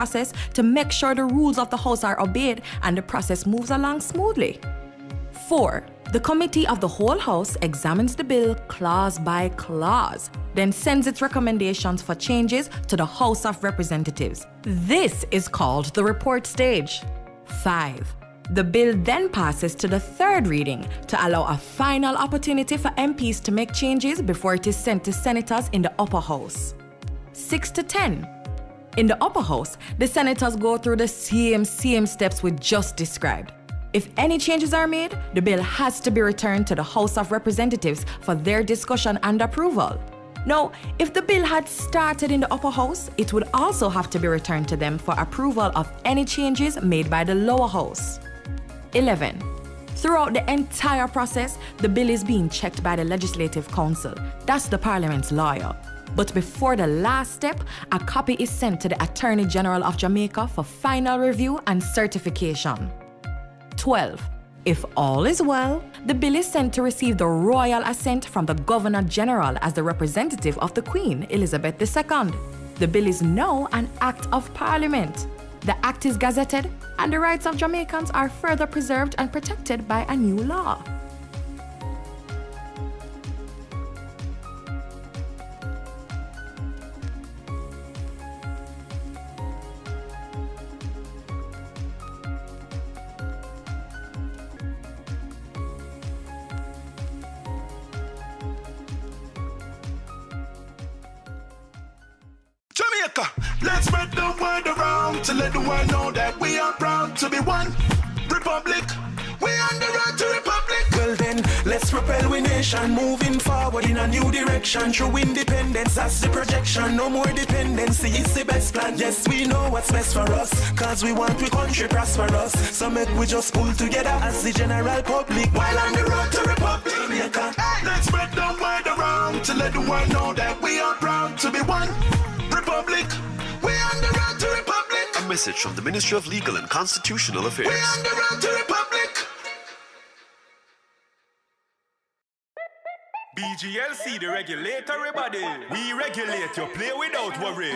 process to make sure the rules of the House are obeyed and the process moves along smoothly. 4. The Committee of the Whole House examines the bill clause by clause, then sends its recommendations for changes to the House of Representatives. This is called the report stage. 5. The bill then passes to the third reading to allow a final opportunity for MPs to make changes before it is sent to senators in the upper house. 6 to 10. In the upper house, the senators go through the same steps we just described. If any changes are made, the bill has to be returned to the House of Representatives for their discussion and approval. Now, if the bill had started in the upper house, it would also have to be returned to them for approval of any changes made by the lower house. 11. Throughout the entire process, the bill is being checked by the Legislative Council. That's the Parliament's lawyer. But before the last step, a copy is sent to the Attorney General of Jamaica for final review and certification. 12. If all is well, the bill is sent to receive the royal assent from the Governor General as the representative of the Queen, Elizabeth II. The bill is now an Act of Parliament. The Act is gazetted, and the rights of Jamaicans are further preserved and protected by a new law. Jamaica, let's spread the word around to let the world know that we are proud to be one republic. We on the road to republic. Well then, let's propel we nation moving forward in a new direction. True independence, that's the projection. No more dependency, it's the best plan. Yes, we know what's best for us, cause we want we country prosperous. So make we just pull together as the general public while on the road to republic. Jamaica, let's spread the word around to let the world know that we are proud to be one republic. We on the road to republic. A message from the Ministry of Legal and Constitutional Affairs. We on the road to republic. BGLC, the regulatory body. We regulate, you play without worry.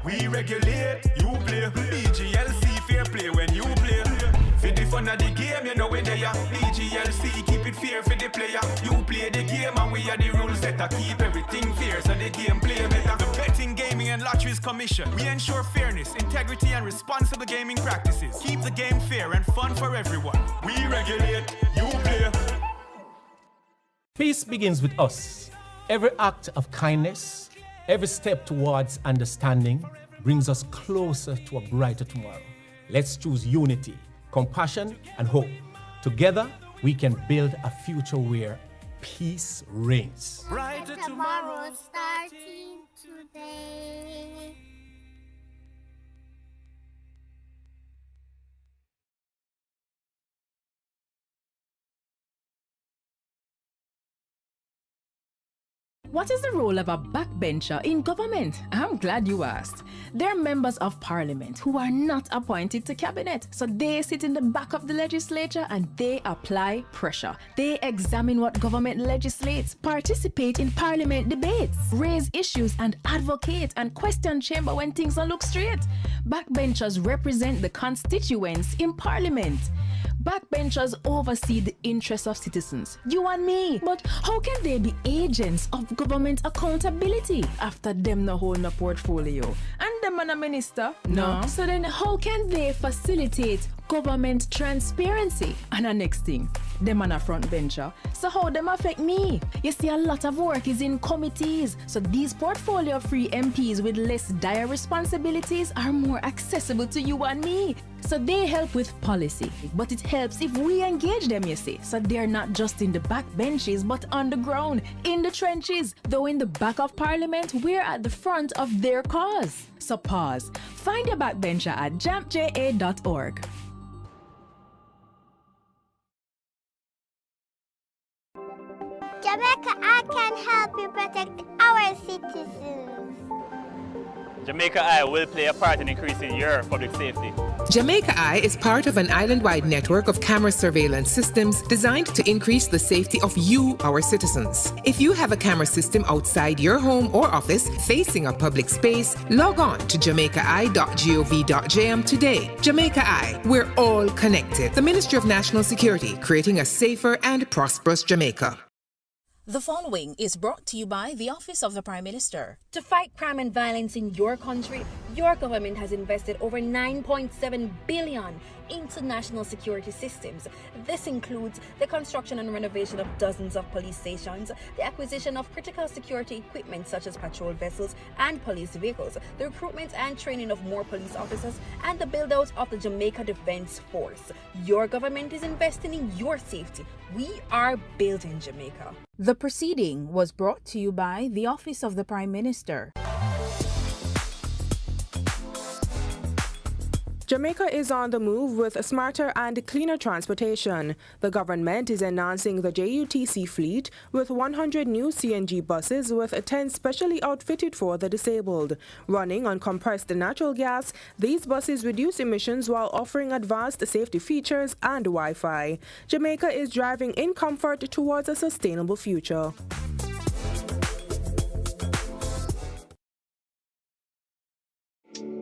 We regulate, you play. BGLC, fair play when you play. For the fun of the game, you know when they are. BGLC, keep it fair for the player. You play the game and we are the rules that keep everything fair so the game play better. The Betting, Gaming and Lotteries Commission. We ensure fairness, integrity and responsible gaming practices. Keep the game fair and fun for everyone. We regulate, you play. Peace begins with us. Every act of kindness, every step towards understanding brings us closer to a brighter tomorrow. Let's choose unity, compassion, and hope. Together, we can build a future where peace reigns. Brighter Tomorrow starting today. What is the role of a backbencher in government? I'm glad you asked. They're members of parliament who are not appointed to cabinet. So they sit in the back of the legislature and they apply pressure. They examine what government legislates, participate in parliament debates, raise issues and advocate and question chamber when things don't look straight. Backbenchers represent the constituents in parliament. Backbenchers oversee the interests of citizens, you and me. But how can they be agents of government accountability after them no hold a portfolio? And them and a minister? No. So then how can they facilitate government transparency? And the next thing, them and a front bencher. So how them affect me? You see, a lot of work is in committees. So these portfolio-free MPs with less dire responsibilities are more accessible to you and me. So they help with policy, but it helps if we engage them, you see. So they're not just in the back benches, but on the ground, in the trenches. Though in the back of parliament, we're at the front of their cause. So pause. Find your backbencher at jampja.org. Jamaica, I can help you protect our citizens. Jamaica Eye will play a part in increasing your public safety. Jamaica Eye is part of an island-wide network of camera surveillance systems designed to increase the safety of you, our citizens. If you have a camera system outside your home or office facing a public space, log on to jamaicaeye.gov.jm today. Jamaica Eye, we're all connected. The Ministry of National Security, creating a safer and prosperous Jamaica. The following is brought to you by the Office of the Prime Minister. To fight crime and violence in your country, your government has invested over $9.7 billion into national security systems. This includes the construction and renovation of dozens of police stations, the acquisition of critical security equipment such as patrol vessels and police vehicles, the recruitment and training of more police officers, and the build-out of the Jamaica Defense Force. Your government is investing in your safety. We are building Jamaica. The proceeding was brought to you by the Office of the Prime Minister. Jamaica is on the move with smarter and cleaner transportation. The government is enhancing the JUTC fleet with 100 new CNG buses with 10 specially outfitted for the disabled. Running on compressed natural gas, these buses reduce emissions while offering advanced safety features and Wi-Fi. Jamaica is driving in comfort towards a sustainable future.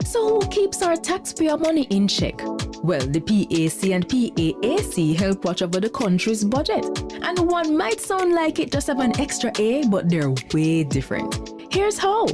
So who keeps our taxpayer money in check? Well, the PAC and PAAC help watch over the country's budget. And one might sound like it just have an extra A, but they're way different. Here's how.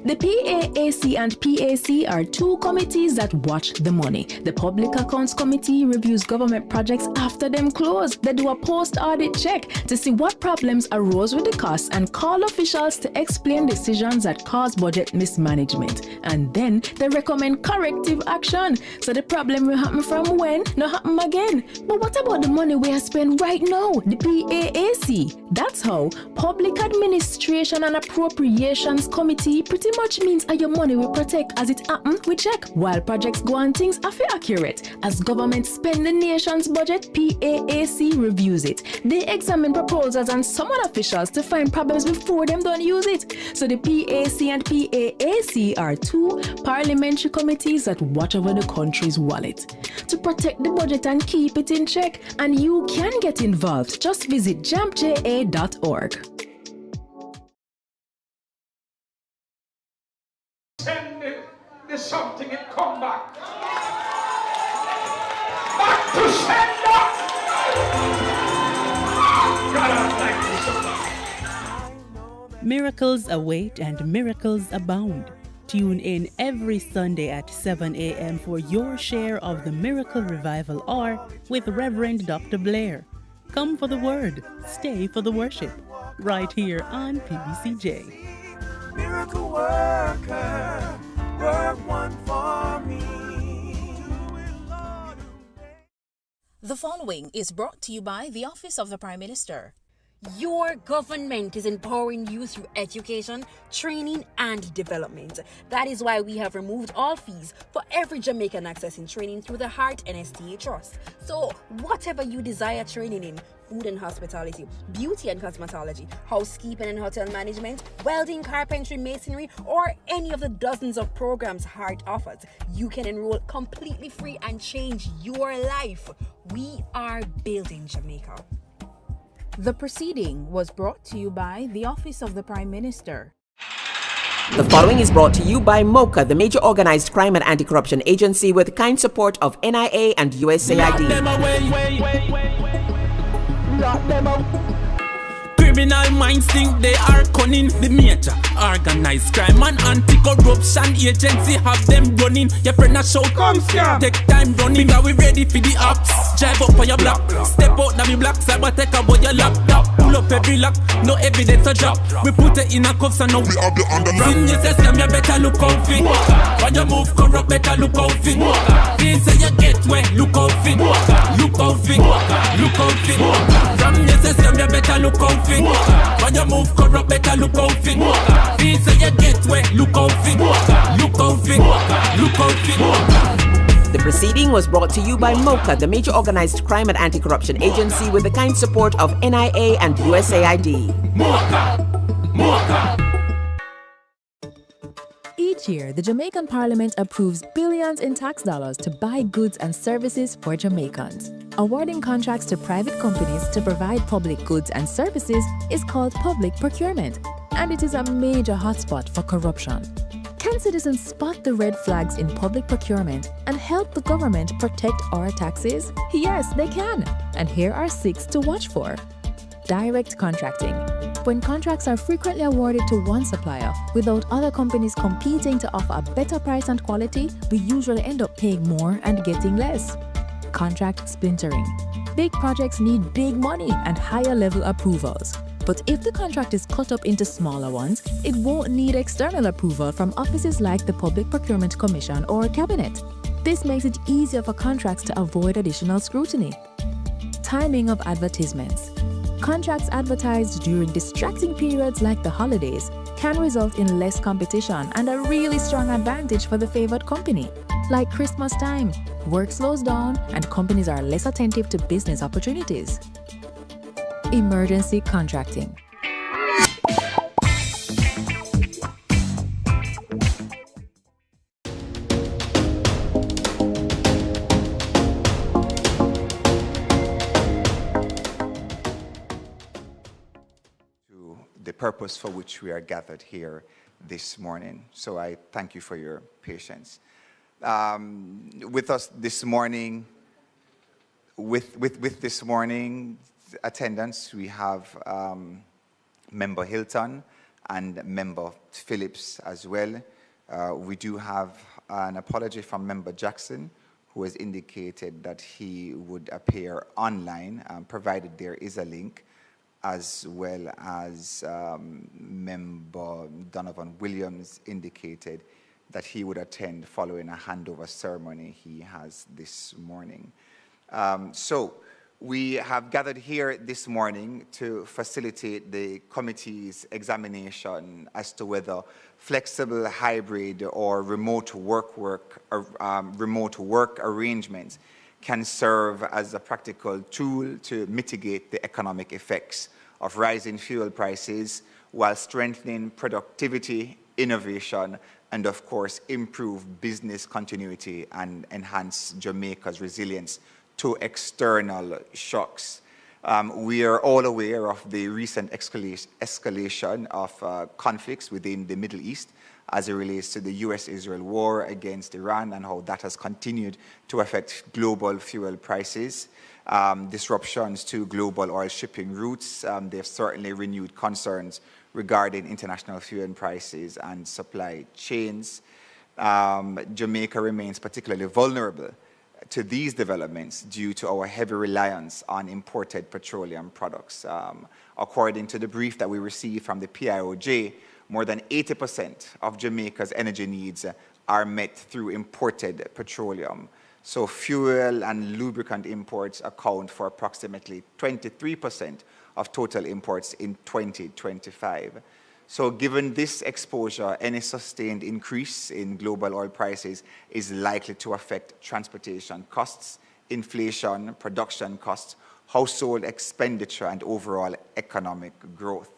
The PAAC and PAC are two committees that watch the money. The Public Accounts Committee reviews government projects after them close. They do a post-audit check to see what problems arose with the costs and call officials to explain decisions that cause budget mismanagement. And then they recommend corrective action. So the problem will happen from when, not happen again. But what about the money we are spending right now? The PAAC. That's how Public Administration and Appropriations Committee pretty much means your money will protect as it happen, we check. While projects go on, things are accurate. As government spend the nation's budget, PAAC reviews it. They examine proposals and summon officials to find problems before them don't use it. So the PAC and PAAC are two parliamentary committees that watch over the country's wallet to protect the budget and keep it in check. And you can get involved. Just visit jampja.org. Send the something and come back. Back to sender. God, I thank you so much. Miracles await and miracles abound. Tune in every Sunday at 7 a.m. for your share of the Miracle Revival Hour with Reverend Dr. Blair. Come for the word, stay for the worship. Right here on PBCJ. Miracle worker, work one for me. The following is brought to you by the Office of the Prime Minister. Your government is empowering you through education, training, and development. That is why we have removed all fees for every Jamaican accessing training through the Heart NSTA Trust. So, whatever you desire training in, food and hospitality, beauty and cosmetology, housekeeping and hotel management, welding, carpentry, masonry, or any of the dozens of programs Heart offers, you can enroll completely free and change your life. We are building Jamaica. The proceeding was brought to you by the Office of the Prime Minister. The following is brought to you by MOCA, the major organized crime and anti-corruption agency with kind support of NIA and USAID. Criminal minds think they are cunning. The major organized crime and anti-corruption agency have them running. Your friend a shout, come here. Take time running, because we ready for the ops. Drive up on your block, step out now we black. Cyber take about your laptop. Pull up every lock, no evidence to drop. We put it in a cuffs and now we have the underground. When you say scam, you better look out fit. When you move corrupt, better look out fit. They say you get where, look out fit. Look out fit, look out fit. From you say scam, you better look out fit. When you move corrupt, better look out fit. They say you get where, look out fit. Look out fit, look out fit. The proceeding was brought to you by MOCA, the major organized crime and anti-corruption agency with the kind support of NIA and USAID. Each Each year, the Jamaican Parliament approves billions in tax dollars to buy goods and services for Jamaicans. Awarding contracts to private companies to provide public goods and services is called public procurement, and it is a major hotspot for corruption. Can citizens spot the red flags in public procurement and help the government protect our taxes? Yes, they can. And here are 6 to watch for. Direct contracting. When contracts are frequently awarded to one supplier without other companies competing to offer a better price and quality, we usually end up paying more and getting less. Contract splintering. Big projects need big money and higher level approvals. But if the contract is cut up into smaller ones, it won't need external approval from offices like the Public Procurement Commission or Cabinet. This makes it easier for contracts to avoid additional scrutiny. Timing of advertisements. Contracts advertised during distracting periods like the holidays can result in less competition and a really strong advantage for the favored company. Like Christmas time, work slows down and companies are less attentive to business opportunities. Emergency contracting. The purpose for which we are gathered here this morning. So I thank you for your patience. With us this morning, with this morning's attendance, we have Member Hilton and Member Phillips as well. We do have an apology from Member Jackson, who has indicated that he would appear online, provided there is a link, as well as Member Donovan Williams indicated that he would attend following a handover ceremony he has this morning. So we have gathered here this morning to facilitate the committee's examination as to whether flexible, hybrid, or remote work arrangements can serve as a practical tool to mitigate the economic effects of rising fuel prices while strengthening productivity, innovation, and of course, improve business continuity and enhance Jamaica's resilience to external shocks. We are all aware of the recent escalation of conflicts within the Middle East as it relates to the US-Israel war against Iran and how that has continued to affect global fuel prices. Disruptions to global oil shipping routes, they've certainly renewed concerns regarding international fuel prices and supply chains. Jamaica remains particularly vulnerable to these developments due to our heavy reliance on imported petroleum products. According to the brief that we received from the PIOJ, more than 80% of Jamaica's energy needs are met through imported petroleum. So fuel and lubricant imports account for approximately 23% of total imports in 2025. So given this exposure, any sustained increase in global oil prices is likely to affect transportation costs, inflation, production costs, household expenditure, and overall economic growth.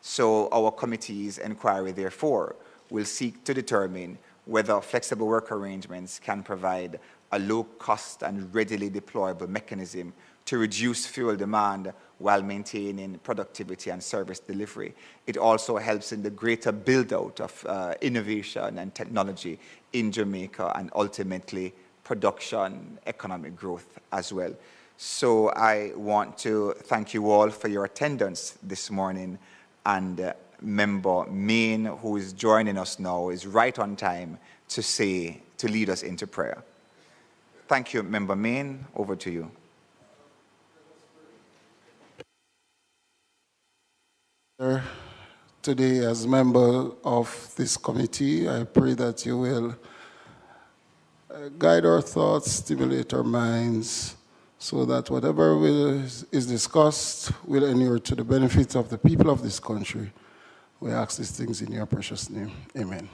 So our committee's inquiry, therefore, will seek to determine whether flexible work arrangements can provide a low-cost and readily deployable mechanism to reduce fuel demand while maintaining productivity and service delivery. It also helps in the greater build-out of innovation and technology in Jamaica and ultimately production, economic growth as well. So I want to thank you all for your attendance this morning, and Member Main, who is joining us now, is right on time to lead us into prayer. Thank you, Member Main. Over to you. Today, as member of this committee, I pray that you will guide our thoughts, stimulate our minds, so that whatever is discussed will inure to the benefit of the people of this country. We ask these things in your precious name. Amen.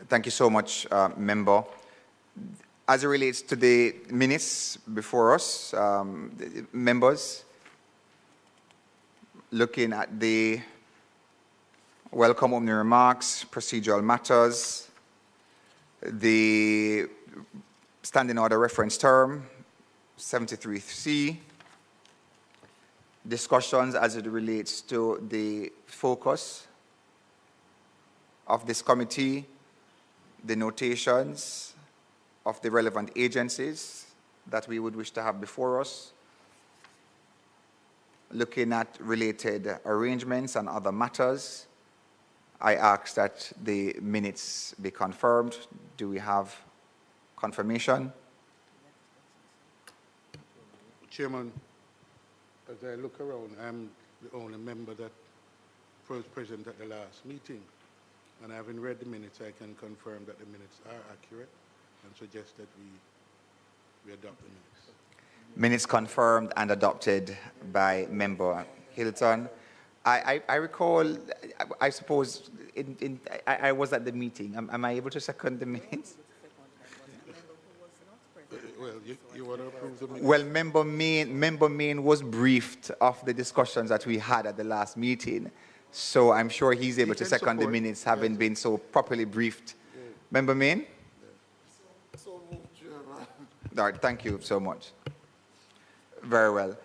Thank you so much, Member. As it relates to the minutes before us, members, looking at the welcome opening remarks, procedural matters, the standing order reference term, 73C, discussions as it relates to the focus of this committee, the notations of the relevant agencies that we would wish to have before us, looking at related arrangements and other matters. I ask that the minutes be confirmed. Do we have confirmation? Chairman, as I look around, I'm the only member that was present at the last meeting. And having read the minutes, I can confirm that the minutes are accurate and suggest that we adopt the minutes. Minutes confirmed and adopted by Member Hilton. I recall, I suppose, I was at the meeting. Am I able to second the minutes? Well, you want to approve the minutes? Well, Member Main was briefed of the discussions that we had at the last meeting. So I'm sure he's able to second the minutes, having been so properly briefed. Yeah. Member Main? Yeah. So moved, Chairman. All right, thank you so much. Very well.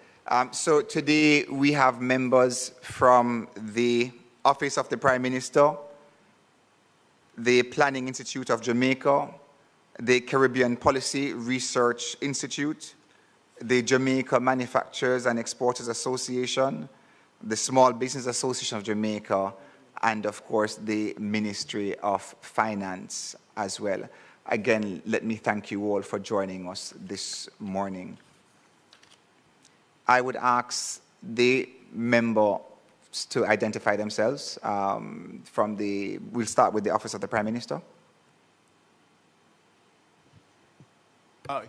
So today we have members from the Office of the Prime Minister, the Planning Institute of Jamaica, the Caribbean Policy Research Institute, the Jamaica Manufacturers and Exporters Association, the Small Business Association of Jamaica, and of course the Ministry of Finance as well. Again, let me thank you all for joining us this morning. I would ask the members to identify themselves. We'll start with the Office of the Prime Minister.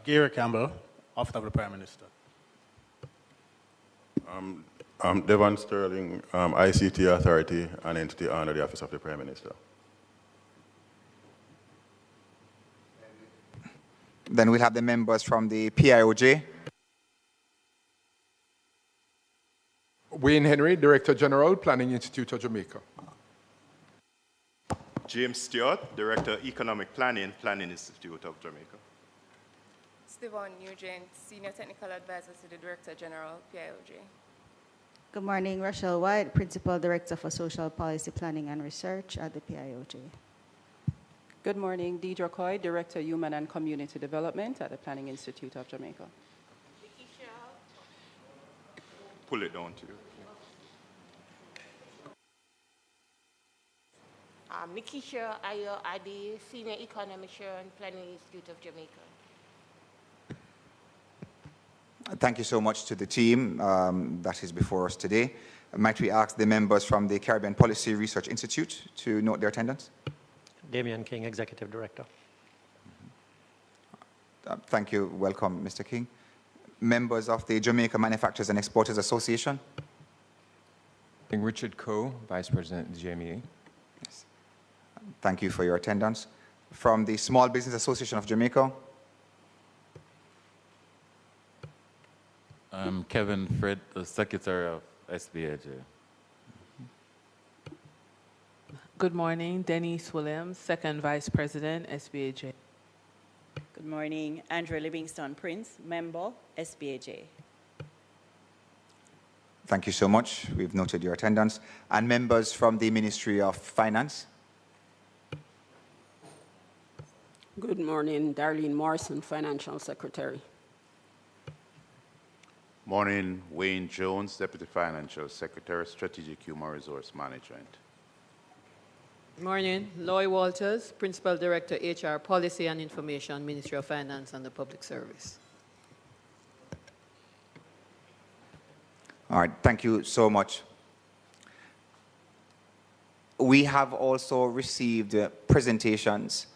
Gary Campbell, Office of the Prime Minister. Devon Sterling, ICT Authority, an entity under the Office of the Prime Minister. Then we'll have the members from the PIOJ. Wayne Henry, Director General, Planning Institute of Jamaica. James Stewart, Director Economic Planning, Planning Institute of Jamaica. Stephen Nugent, Senior Technical Advisor to the Director General, PIOJ. Good morning, Rochelle White, Principal Director for Social Policy Planning and Research at the PIOJ. Good morning, Deidre Coy, Director Human and Community Development at the Planning Institute of Jamaica. Pull it down to you. Nikisha Ayo Adi, Senior Economist and Planning Institute of Jamaica. Thank you so much to the team that is before us today. Might we ask the members from the Caribbean Policy Research Institute to note their attendance? Damian King, Executive Director. Thank you. Welcome, Mr. King. Members of the Jamaica Manufacturers and Exporters Association. Richard Coe, Vice President of the JMEA. Yes. Thank you for your attendance. From the Small Business Association of Jamaica. Kevin Fred, the Secretary of SBAJ. Good morning, Denise Williams, Second Vice President, SBAJ. Good morning, Andrew Livingston Prince, Member, SBAJ. Thank you so much. We've noted your attendance. And members from the Ministry of Finance. Good morning, Darlene Morrison, Financial Secretary. Morning, Wayne Jones, Deputy Financial Secretary, Strategic Human Resource Management. Morning, Loy Walters, Principal Director, HR Policy and Information, Ministry of Finance and the Public Service. All right, thank you so much. We have also received presentations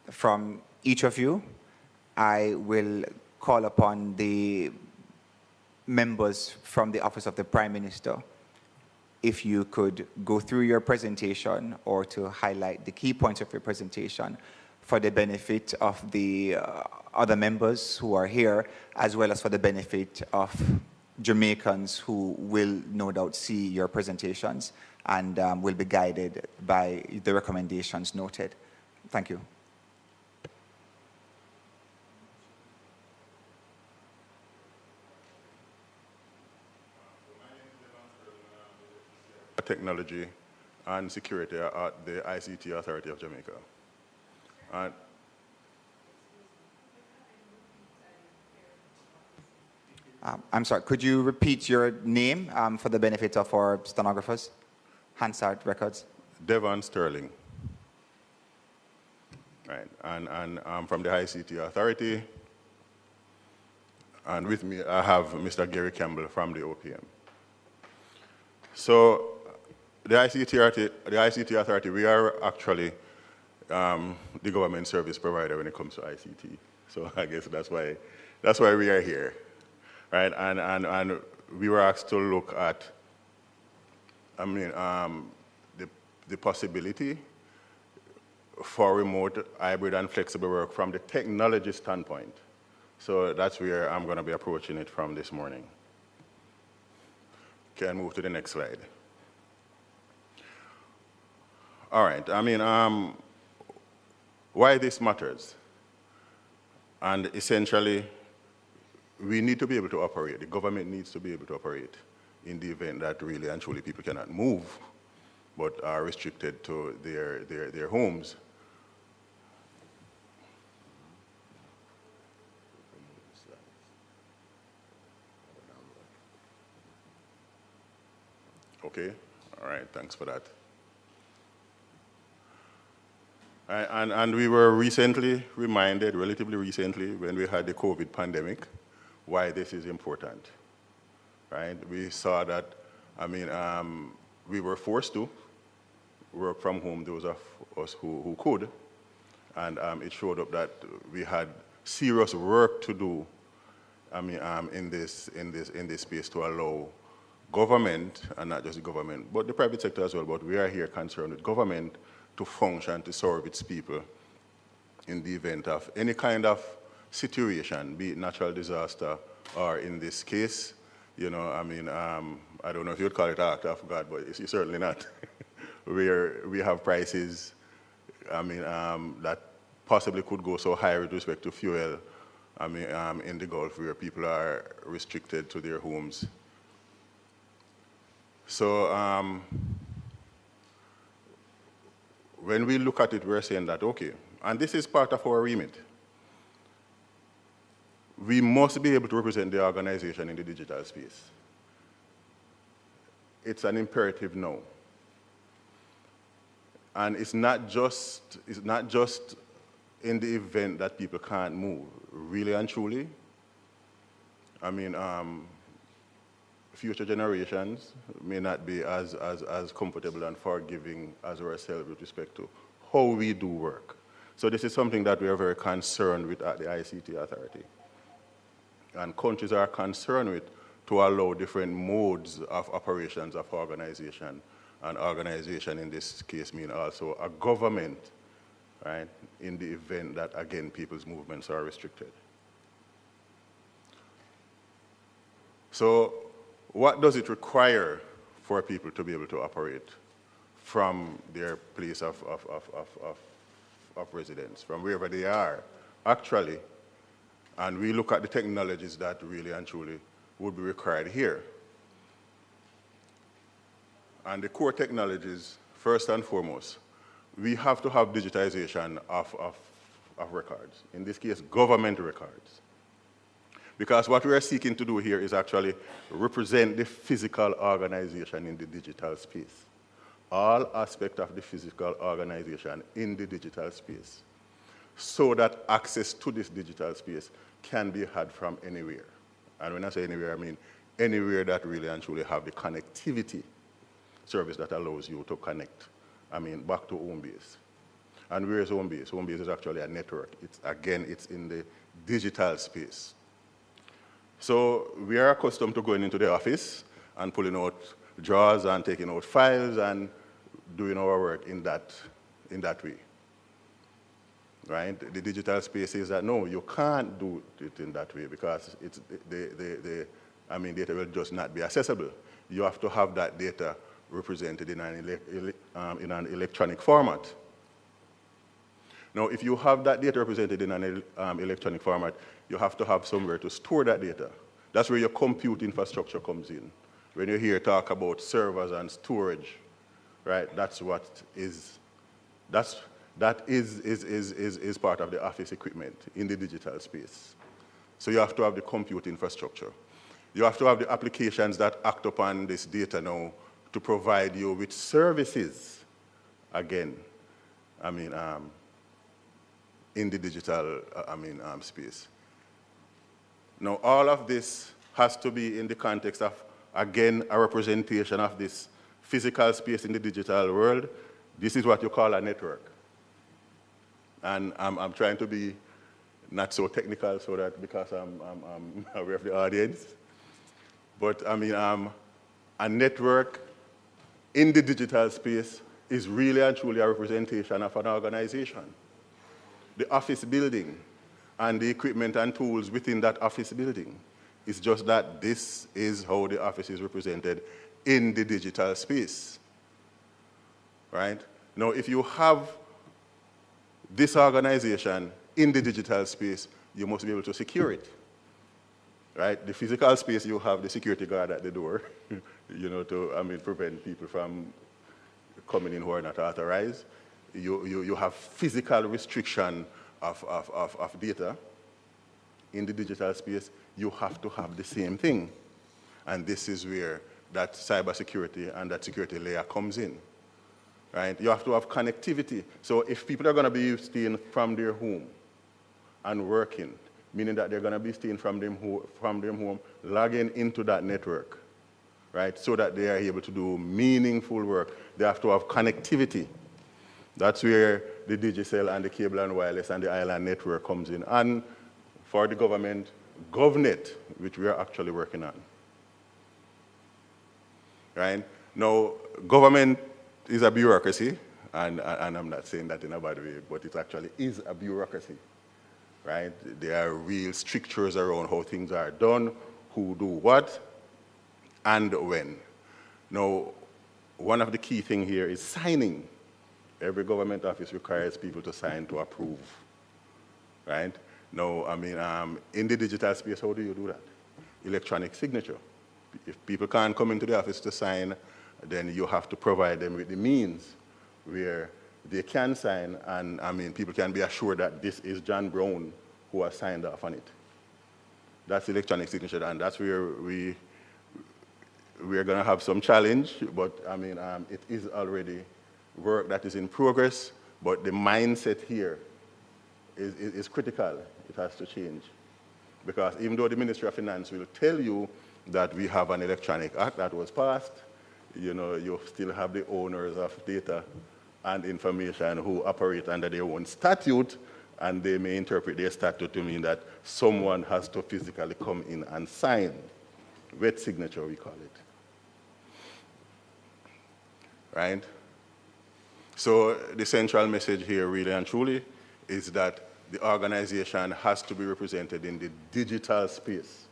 from each of you. I will call upon the members from the Office of the Prime Minister if you could go through your presentation or to highlight the key points of your presentation for the benefit of the other members who are here, as well as for the benefit of Jamaicans who will no doubt see your presentations and will be guided by the recommendations noted. Thank you. Technology and security at the ICT Authority of Jamaica. And I'm sorry, could you repeat your name for the benefit of our stenographers? Hansard Records. Devon Sterling. Right, and I'm from the ICT Authority. And with me, I have Mr. Gary Campbell from the OPM. So the ICT Authority, we are actually the government service provider when it comes to ICT. So I guess that's why we are here, right? And we were asked to look at, the possibility for remote, hybrid, and flexible work from the technology standpoint. So that's where I'm going to be approaching it from this morning. Can move to the next slide. All right, why this matters. And essentially, we need to be able to operate. The government needs to be able to operate in the event that really and truly people cannot move, but are restricted to their homes. Okay, all right, thanks for that. And we were recently reminded, relatively recently, when we had the COVID pandemic, why this is important, right? We saw that, we were forced to work from home, those of us who could, and it showed up that we had serious work to do, in this space to allow government, and not just the government, but the private sector as well, but we are here concerned with government to function, to serve its people in the event of any kind of situation, be it natural disaster, or in this case, I don't know if you'd call it an act of God, but it's certainly not. Where we have prices, that possibly could go so high with respect to fuel, in the Gulf, where people are restricted to their homes. So when we look at it, we're saying that, okay, and this is part of our remit. We must be able to represent the organization in the digital space. It's an imperative now. And it's not just in the event that people can't move. Really and truly, future generations may not be as comfortable and forgiving as ourselves with respect to how we do work. So this is something that we are very concerned with at the ICT Authority. And countries are concerned with to allow different modes of operations of organization. And organization in this case mean also a government, right, in the event that, again, people's movements are restricted. So what does it require for people to be able to operate from their place of residence, from wherever they are, actually? And we look at the technologies that really and truly would be required here. And the core technologies, first and foremost, we have to have digitization of records, in this case, government records. Because what we are seeking to do here is actually represent the physical organization in the digital space. All aspects of the physical organization in the digital space, so that access to this digital space can be had from anywhere. And when I say anywhere, I mean anywhere that really and truly have the connectivity service that allows you to connect, back to home base. And where is home base? Home base is actually a network. It's in the digital space. So we are accustomed to going into the office and pulling out drawers and taking out files and doing our work in that way. Right? The digital space is that no, you can't do it in that way because it's data will just not be accessible. You have to have that data represented in an electronic format. Now, if you have that data represented in an electronic format, you have to have somewhere to store that data. That's where your compute infrastructure comes in. When you hear talk about servers and storage, right? That is part of the office equipment in the digital space. So you have to have the compute infrastructure. You have to have the applications that act upon this data now to provide you with services, again, in the digital space. Now, all of this has to be in the context of, again, a representation of this physical space in the digital world. This is what you call a network. And I'm trying to be not so technical so that because I'm aware of the audience. But a network in the digital space is really and truly a representation of an organization. The office building and the equipment and tools within that office building. It's just that this is how the office is represented in the digital space, right? Now, if you have this organization in the digital space, you must be able to secure it, right? The physical space, you have the security guard at the door, to prevent people from coming in who are not authorized. You have physical restriction of data. In the digital space, you have to have the same thing. And this is where that cybersecurity and that security layer comes in, right? You have to have connectivity. So if people are going to be staying from their home and working, meaning that they're going to be staying from their home, logging into that network, right, so that they are able to do meaningful work, they have to have connectivity. That's where the Digicel and the cable and wireless and the island network comes in. And for the government, GovNet, which we are actually working on. Right? Now, government is a bureaucracy, and I'm not saying that in a bad way, but it actually is a bureaucracy. Right? There are real strictures around how things are done, who do what, and when. Now, one of the key things here is signing. Every government office requires people to sign to approve, right? Now, in the digital space, how do you do that? Electronic signature. If people can't come into the office to sign, then you have to provide them with the means where they can sign, and people can be assured that this is John Brown who has signed off on it. That's electronic signature, and that's where we're going to have some challenge, but it is already work that is in progress, but the mindset here is critical. It has to change. Because even though the Ministry of Finance will tell you that we have an electronic act that was passed, you still have the owners of data and information who operate under their own statute, and they may interpret their statute to mean that someone has to physically come in and sign. Wet signature, we call it. Right? So the central message here, really and truly, is that the organization has to be represented in the digital space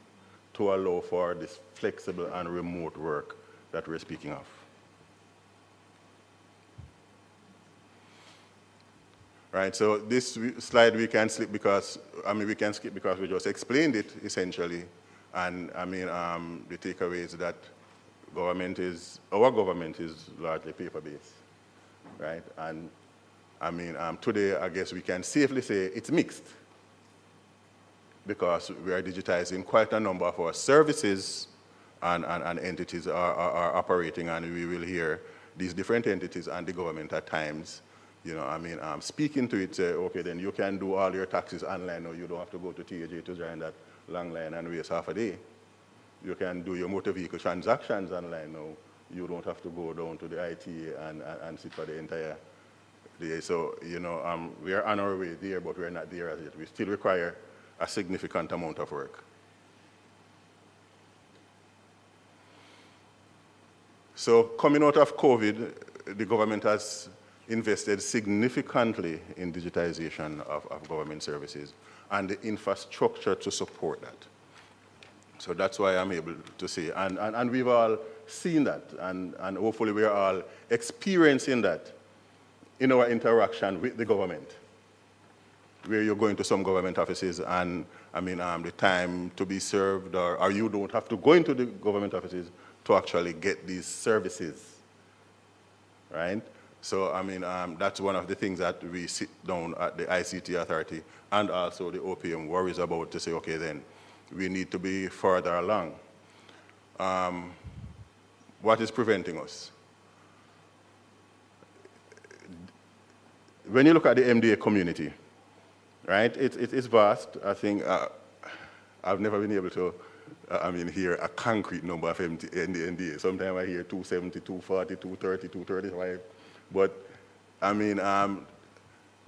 to allow for this flexible and remote work that we're speaking of. Right, so this slide we can skip because we just explained it essentially, and the takeaway is that our government is largely paper-based, right? And today I guess we can safely say it's mixed, because we are digitizing quite a number of our services, and entities are operating, and we will hear these different entities and the government at times, speaking to it, say, okay, then you can do all your taxes online, or you don't have to go to TAJ to join that long line and waste half a day. You can do your motor vehicle transactions online now. You don't have to go down to the ITA and sit for the entire day. So, we are on our way there, but we're not there as yet. We still require a significant amount of work. So coming out of COVID, the government has invested significantly in digitization of government services and the infrastructure to support that. So that's why I'm able to say, and we've all seen that, and hopefully we're all experiencing that in our interaction with the government, where you're going to some government offices and, the time to be served, or you don't have to go into the government offices to actually get these services, right? So, that's one of the things that we sit down at the ICT Authority and also the OPM worries about to say, okay, then we need to be further along. What is preventing us? When you look at the MDA community, right, it's vast. I think I've never been able to, hear a concrete number of MDA. Sometimes I hear 270, 240, 230, 235. But,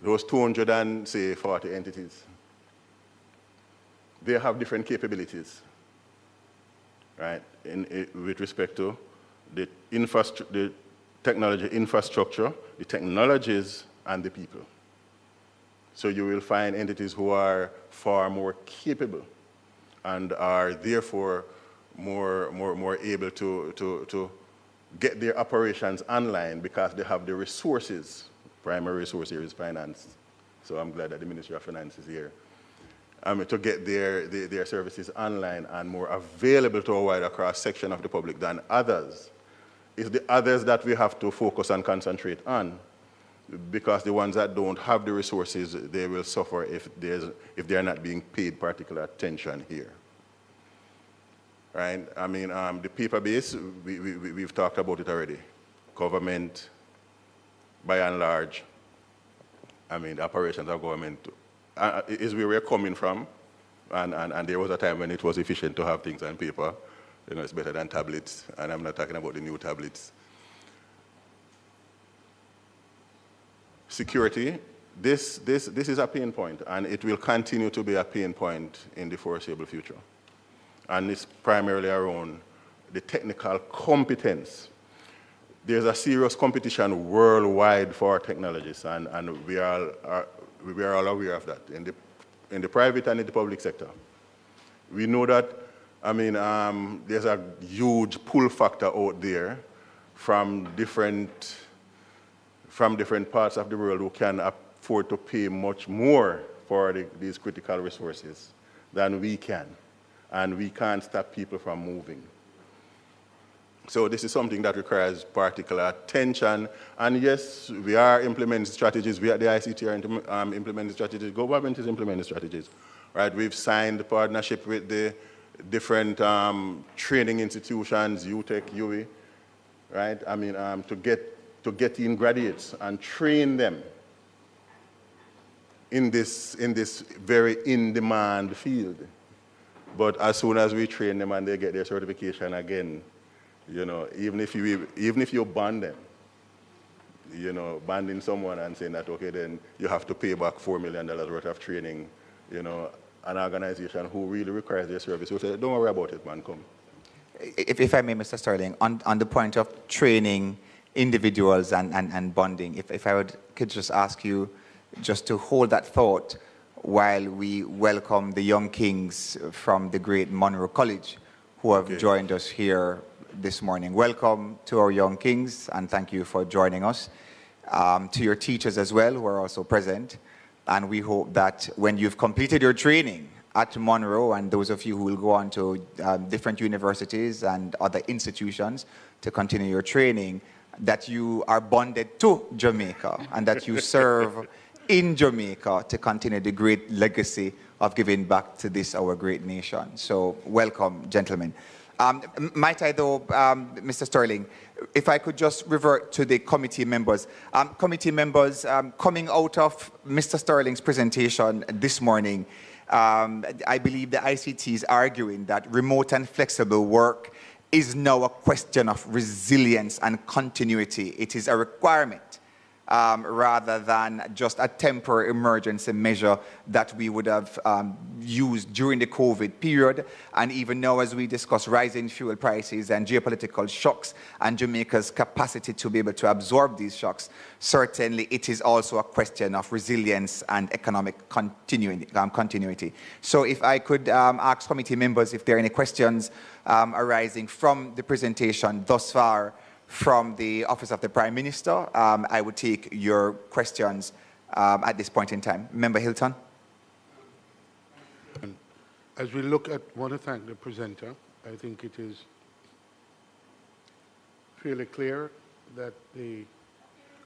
those 240 entities, they have different capabilities, right, with respect to the technology infrastructure, the technologies, and the people. So you will find entities who are far more capable and are therefore more able to get their operations online because they have the resources. Primary resource here is finance. So I'm glad that the Ministry of Finance is here. To get their services online and more available to a wider cross-section of the public than others. It's the others that we have to focus and concentrate on, because the ones that don't have the resources, they will suffer if they're not being paid particular attention here. Right? The paper base, we've talked about it already. Government, by and large, the operations of government is where we're coming from, and there was a time when it was efficient to have things on paper. It's better than tablets, and I'm not talking about the new tablets. Security, this is a pain point, and it will continue to be a pain point in the foreseeable future. And it's primarily around the technical competence. There's a serious competition worldwide for technologies, and we are all aware of that in the private and in the public sector. We know that, there's a huge pull factor out there from different parts of the world who can afford to pay much more for these critical resources than we can. And we can't stop people from moving. So this is something that requires particular attention. And yes, we are implementing strategies. We at the ICT are implementing strategies. Government is implementing strategies. Right? We've signed a partnership with the different training institutions, UTech, UE, right? To get in graduates and train them in this very in-demand field. But as soon as we train them and they get their certification again, even if you ban them, banning someone and saying that, okay, then you have to pay back $4 million worth of training, an organization who really requires their service will say, don't worry about it, man, come. If I may, Mr. Sterling, on the point of training individuals and bonding, if I could just ask you just to hold that thought while we welcome the young kings from the great Monroe College who have joined us here this morning. Welcome to our young kings, and thank you for joining us. To your teachers as well, who are also present. And we hope that when you've completed your training at Monroe, and those of you who will go on to different universities and other institutions to continue your training, that you are bonded to Jamaica and that you serve in Jamaica to continue the great legacy of giving back to this, our great nation. So welcome, gentlemen. Might I though, Mr. Sterling, if I could just revert to the committee members. Committee members, coming out of Mr. Sterling's presentation this morning, I believe the ICT is arguing that remote and flexible work is now a question of resilience and continuity. It is a requirement rather than just a temporary emergency measure that we would have used during the COVID period. And even now, as we discuss rising fuel prices and geopolitical shocks and Jamaica's capacity to be able to absorb these shocks, certainly it is also a question of resilience and economic continuity. So if I could ask committee members if there are any questions arising from the presentation thus far from the Office of the Prime Minister, I would take your questions at this point in time. Member Hilton. As we look at, I want to thank the presenter. I think it is fairly clear that the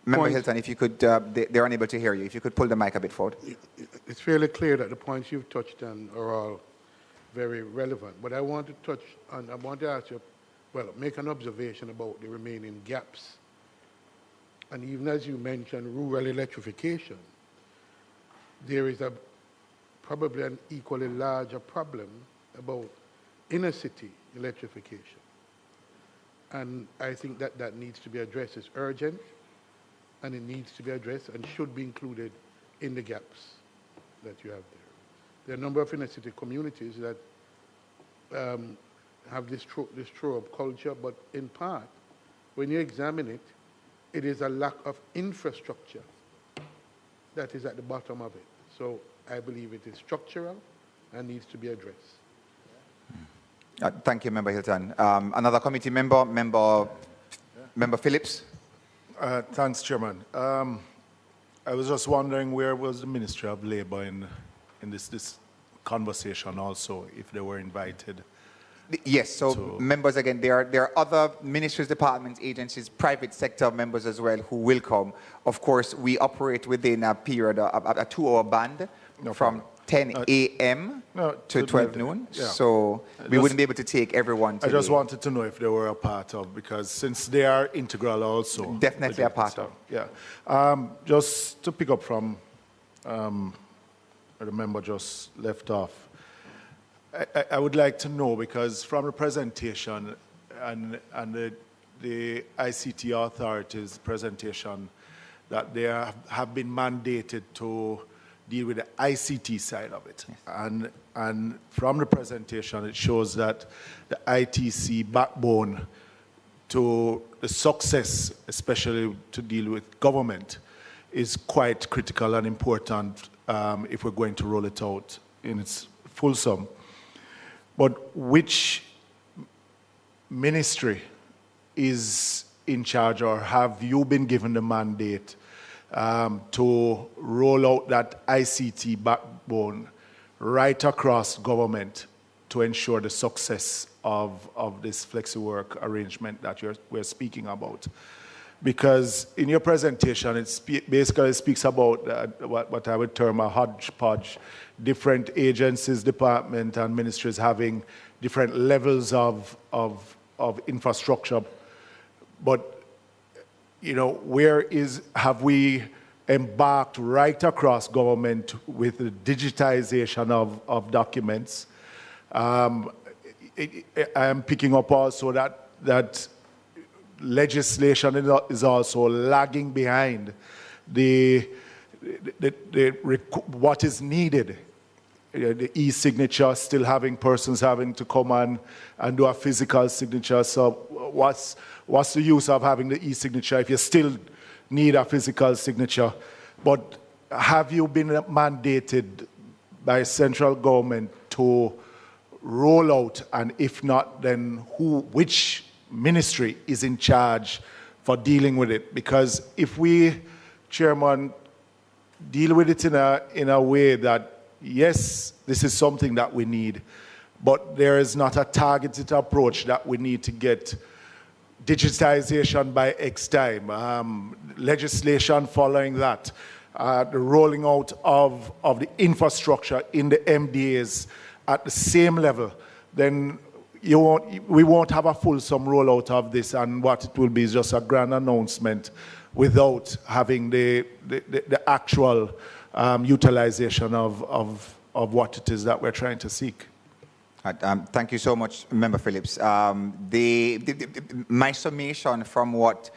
Member Hilton, if you could, they're unable to hear you. If you could pull the mic a bit forward. It's fairly clear that the points you've touched on are all very relevant. But I want to touch on, I want to ask you, well, make an observation about the remaining gaps. And even as you mentioned rural electrification, there is probably an equally larger problem about inner city electrification. And I think that that needs to be addressed. It's urgent, and it needs to be addressed and should be included in the gaps that you have there. There are a number of inner city communities that have this throw-up culture, but in part, when you examine it, it is a lack of infrastructure that is at the bottom of it. So I believe it is structural and needs to be addressed. Thank you, Member Hilton. Another committee member, Member Phillips. Thanks, Chairman. I was just wondering where was the Ministry of Labour in this conversation also, if they were invited? Yes, so members, again, there are other ministries, departments, agencies, private sector members as well who will come. Of course, we operate within a period, a 2-hour band from 10 a.m. to 12 noon. Yeah. So we wouldn't be able to take everyone today. I just wanted to know if they were a part of, because since they are integral also. Definitely a part of. Yeah. Just to pick up from where the member just left off, I would like to know, because from the presentation and the ICT authorities' presentation, that they have been mandated to deal with the ICT side of it. Yes. And from the presentation, it shows that the ITC backbone to the success, especially to deal with government, is quite critical and important if we're going to roll it out in its full sum. But which ministry is in charge, or have you been given the mandate to roll out that ICT backbone right across government to ensure the success of this flexi-work arrangement that we're speaking about? Because in your presentation, it basically speaks about what I would term a hodgepodge, different agencies, departments, and ministries having different levels of infrastructure. But, you know, have we embarked right across government with the digitization of documents? I am picking up also that legislation is also lagging behind what is needed. The e-signature, still having persons having to come and do a physical signature. So what's the use of having the e-signature if you still need a physical signature? But have you been mandated by central government to roll out, and if not, then which ministry is in charge for dealing with it? Because if we, Chairman, deal with it in a way that, yes, this is something that we need, but there is not a targeted approach that we need to get digitization by X time, legislation following that, the rolling out of the infrastructure in the MDAs at the same level, then we won't have a fulsome rollout of this, and what it will be is just a grand announcement without having the actual utilization of what it is that we're trying to seek. Thank you so much, Member Phillips. My summation from what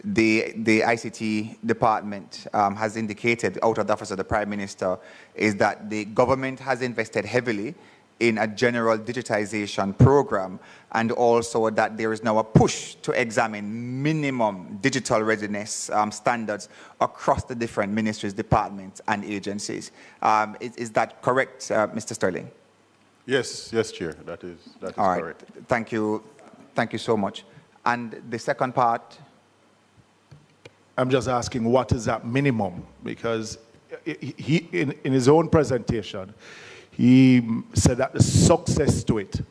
the ICT department has indicated out of the office of the Prime Minister is that the government has invested heavily in a general digitization program, and also that there is now a push to examine minimum digital readiness standards across the different ministries, departments, and agencies. Is that correct, Mr. Sterling? Yes, yes, Chair, that is All right. correct. Thank you so much. And the second part? I'm just asking, what is that minimum? Because he in his own presentation, he said that the success to it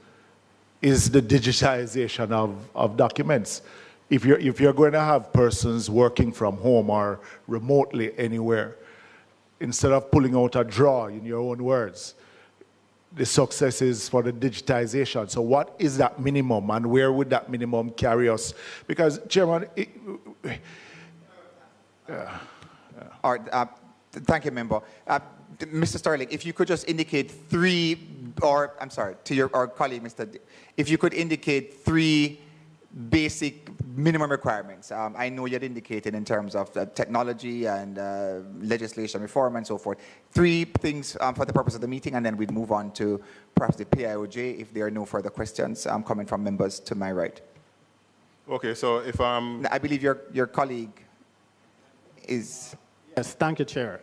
is the digitization of documents. If you're going to have persons working from home or remotely anywhere, instead of pulling out a drawer, in your own words, the success is for the digitization. So what is that minimum, and where would that minimum carry us? Because, Chairman, All right, thank you, Member. Mr. Sterling, if you could just indicate to our colleague, if you could indicate 3 basic minimum requirements. I know you had indicated in terms of technology and legislation reform and so forth. 3 things for the purpose of the meeting, and then we'd move on to perhaps the PIOJ if there are no further questions coming from members to my right. Okay, so if I believe your colleague is... Yes, thank you, Chair.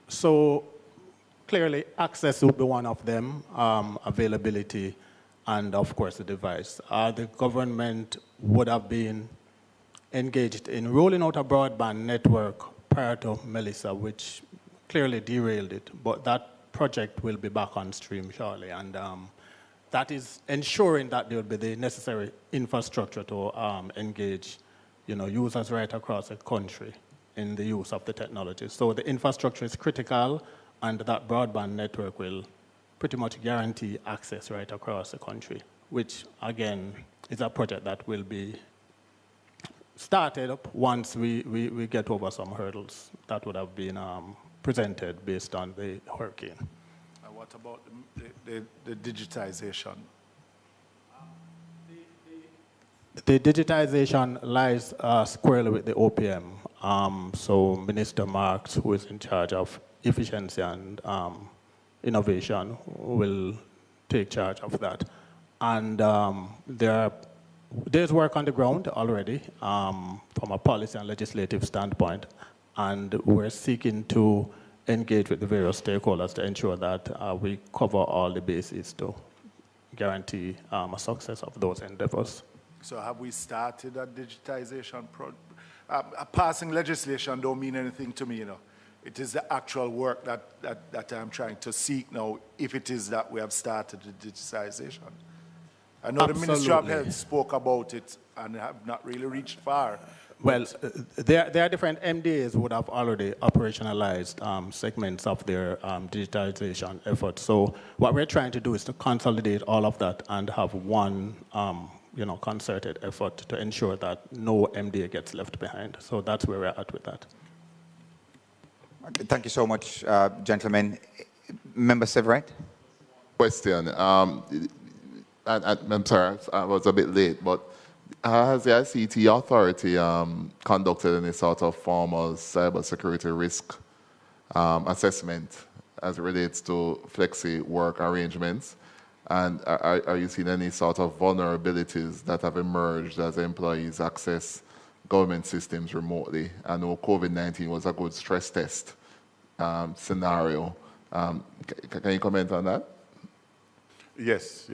So clearly, access will be one of them, availability, and of course the device. The government would have been engaged in rolling out a broadband network prior to Melissa, which clearly derailed it, but that project will be back on stream shortly, and that is ensuring that there will be the necessary infrastructure to engage users right across the country in the use of the technology. So the infrastructure is critical, and that broadband network will pretty much guarantee access right across the country, which again is a project that will be started up once we get over some hurdles that would have been presented based on the hurricane. What about the digitization? The digitization lies squarely with the OPM. So Minister Marks, who is in charge of efficiency and innovation, will take charge of that. And there's work on the ground already from a policy and legislative standpoint, and we're seeking to engage with the various stakeholders to ensure that we cover all the bases to guarantee a success of those endeavors. So have we started a digitization project? Passing legislation don't mean anything to me, It is the actual work that I'm trying to seek now, if it is that we have started the digitization. I know the Ministry of Health spoke about it and have not really reached far. Well, there are different MDAs who would have already operationalized segments of their digitization efforts. So what we're trying to do is to consolidate all of that and have one concerted effort to ensure that no MDA gets left behind. So that's where we're at with that. Thank you so much, gentlemen. Member Severite? Question. I'm sorry, I was a bit late, but has the ICT authority conducted any sort of formal cybersecurity risk assessment as it relates to flexi work arrangements? And are you seeing any sort of vulnerabilities that have emerged as employees access government systems remotely? I know COVID-19 was a good stress test scenario. Can you comment on that? Yes.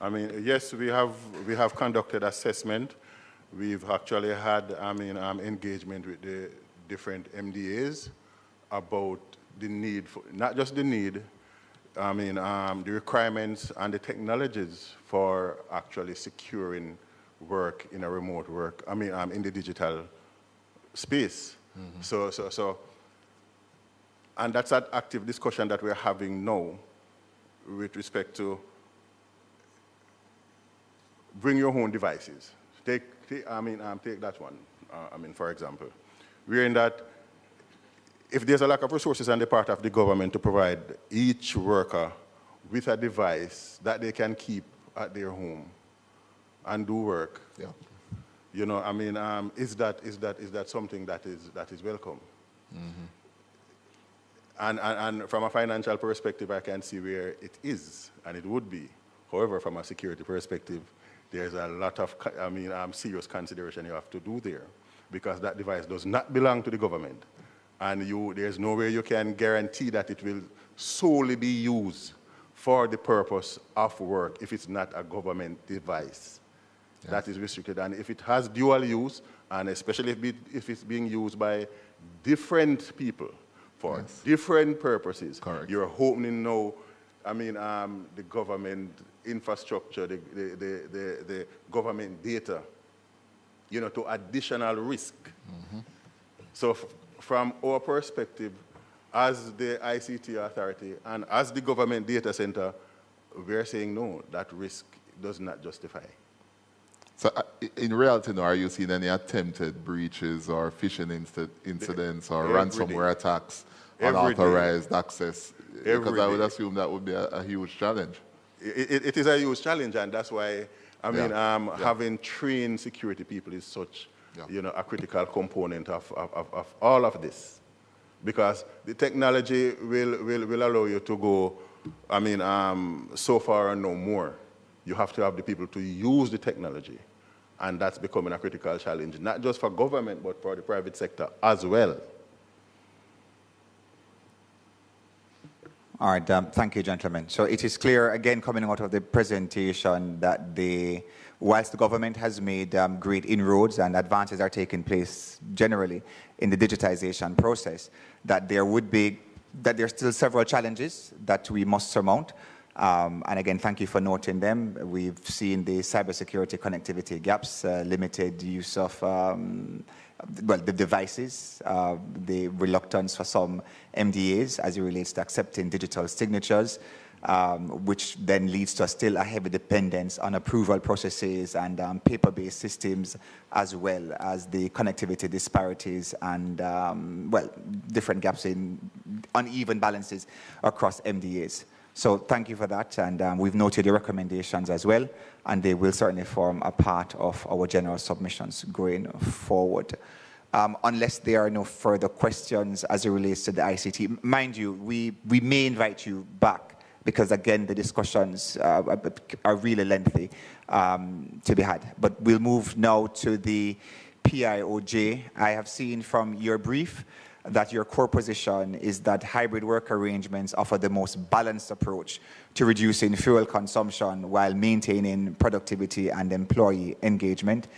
I mean, yes, we have conducted assessment. We've actually had, engagement with the different MDAs about the need for, not just the need, the requirements and the technologies for actually securing work in a remote work, in the digital space. Mm-hmm. So, and that's an active discussion that we're having now with respect to bring your own devices. Take that one, for example. We're in that if there's a lack of resources on the part of the government to provide each worker with a device that they can keep at their home and do work, You know, I mean, is that something that is welcome? Mm-hmm. And from a financial perspective, I can see where it is, and it would be. However, from a security perspective, there's a lot of, serious consideration you have to do there, because that device does not belong to the government. And there's no way you can guarantee that it will solely be used for the purpose of work if it's not a government device. Yes. That is restricted. And if it has dual use, and especially if it's being used by different people for different purposes, correct, you're opening now, the government infrastructure, the government data, to additional risk. Mm-hmm. So from our perspective, as the ICT authority and as the government data center, we're saying no, that risk does not justify. So in reality now, are you seeing any attempted breaches or phishing incidents or ransomware attacks, unauthorized access? Because I would assume that would be a huge challenge. It is a huge challenge, and that's why, having trained security people is such, a critical component of all of this. Because the technology will allow you to go, so far and no more. You have to have the people to use the technology. And that's becoming a critical challenge, not just for government, but for the private sector as well. All right, thank you, gentlemen. So it is clear, again, coming out of the presentation, that whilst the government has made great inroads and advances are taking place generally in the digitization process, that there's still several challenges that we must surmount. And again, thank you for noting them. We've seen the cybersecurity connectivity gaps, limited use of the devices, the reluctance for some MDAs as it relates to accepting digital signatures, which then leads to still a heavy dependence on approval processes and paper-based systems, as well as the connectivity disparities and, different gaps in uneven balances across MDAs. So thank you for that, and we've noted your recommendations as well, and they will certainly form a part of our general submissions going forward. Unless there are no further questions as it relates to the ICT. Mind you, we may invite you back, because again, the discussions are really lengthy to be had. But we'll move now to the PIOJ. I have seen from your brief that your core position is that hybrid work arrangements offer the most balanced approach to reducing fuel consumption while maintaining productivity and employee engagement.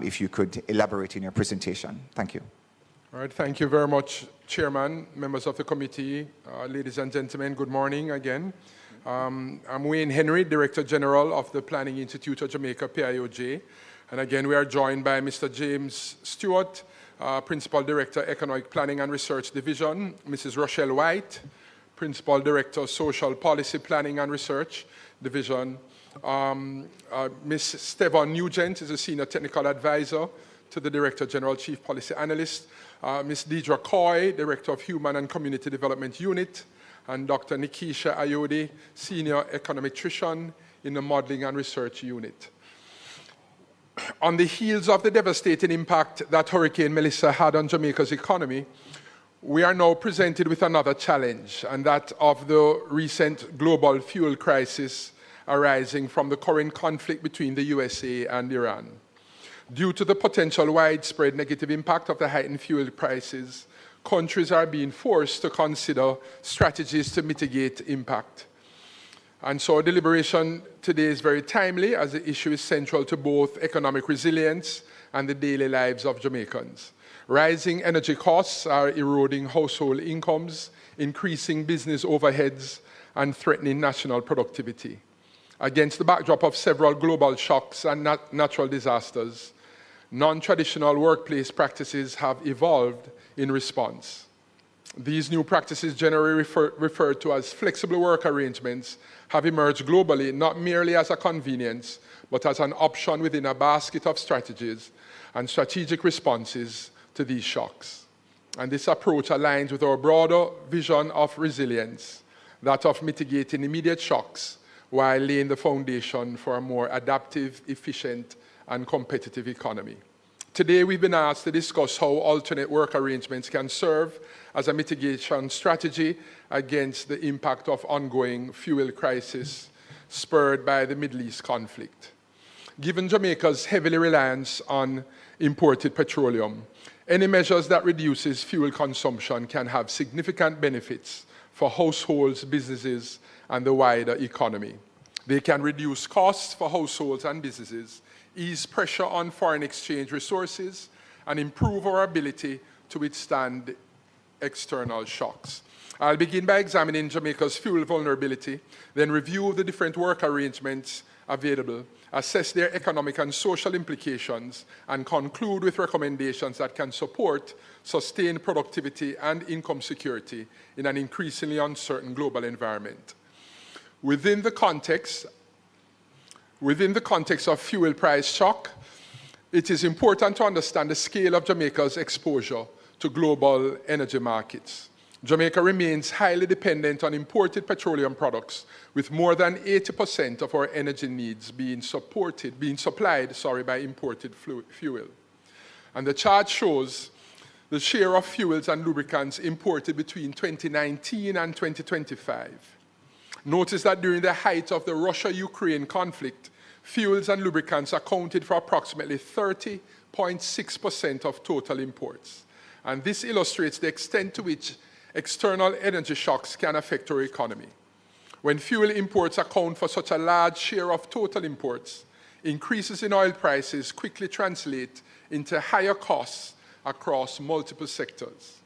If you could elaborate in your presentation. Thank you. All right, thank you very much, Chairman, members of the committee, ladies and gentlemen, good morning again. I'm Wayne Henry, Director General of the Planning Institute of Jamaica, PIOJ. And again, we are joined by Mr. James Stewart, Principal Director, Economic Planning and Research Division, Mrs. Rochelle White, Principal Director, Social Policy Planning and Research Division. Ms. Stevan Nugent is a Senior Technical Advisor to the Director General, Chief Policy Analyst. Ms. Deidre Coy, Director of Human and Community Development Unit, and Dr. Nikisha Ayode, Senior Econometrician in the Modeling and Research Unit. On the heels of the devastating impact that Hurricane Melissa had on Jamaica's economy, we are now presented with another challenge, and that of the recent global fuel crisis arising from the current conflict between the USA and Iran. Due to the potential widespread negative impact of the heightened fuel prices, countries are being forced to consider strategies to mitigate impact. And so deliberation today is very timely, as the issue is central to both economic resilience and the daily lives of Jamaicans. Rising energy costs are eroding household incomes, increasing business overheads, and threatening national productivity. Against the backdrop of several global shocks and natural disasters, non-traditional workplace practices have evolved in response. These new practices, generally referred to as flexible work arrangements, have emerged globally not merely as a convenience, but as an option within a basket of strategies and strategic responses to these shocks. And this approach aligns with our broader vision of resilience, that of mitigating immediate shocks while laying the foundation for a more adaptive, efficient, and competitive economy. Today, we've been asked to discuss how alternate work arrangements can serve as a mitigation strategy against the impact of ongoing fuel crisis spurred by the Middle East conflict. Given Jamaica's heavy reliance on imported petroleum, any measures that reduces fuel consumption can have significant benefits for households, businesses, and the wider economy. They can reduce costs for households and businesses, ease pressure on foreign exchange resources, and improve our ability to withstand external shocks. I'll begin by examining Jamaica's fuel vulnerability, then review the different work arrangements available, assess their economic and social implications, and conclude with recommendations that can support sustained productivity and income security in an increasingly uncertain global environment. Within the context of fuel price shock, it is important to understand the scale of Jamaica's exposure to global energy markets. Jamaica remains highly dependent on imported petroleum products, with more than 80% of our energy needs being supplied by imported fuel. And the chart shows the share of fuels and lubricants imported between 2019 and 2025. Notice that during the height of the Russia-Ukraine conflict, fuels and lubricants accounted for approximately 30.6% of total imports. And this illustrates the extent to which external energy shocks can affect our economy. When fuel imports account for such a large share of total imports, increases in oil prices quickly translate into higher costs across multiple sectors.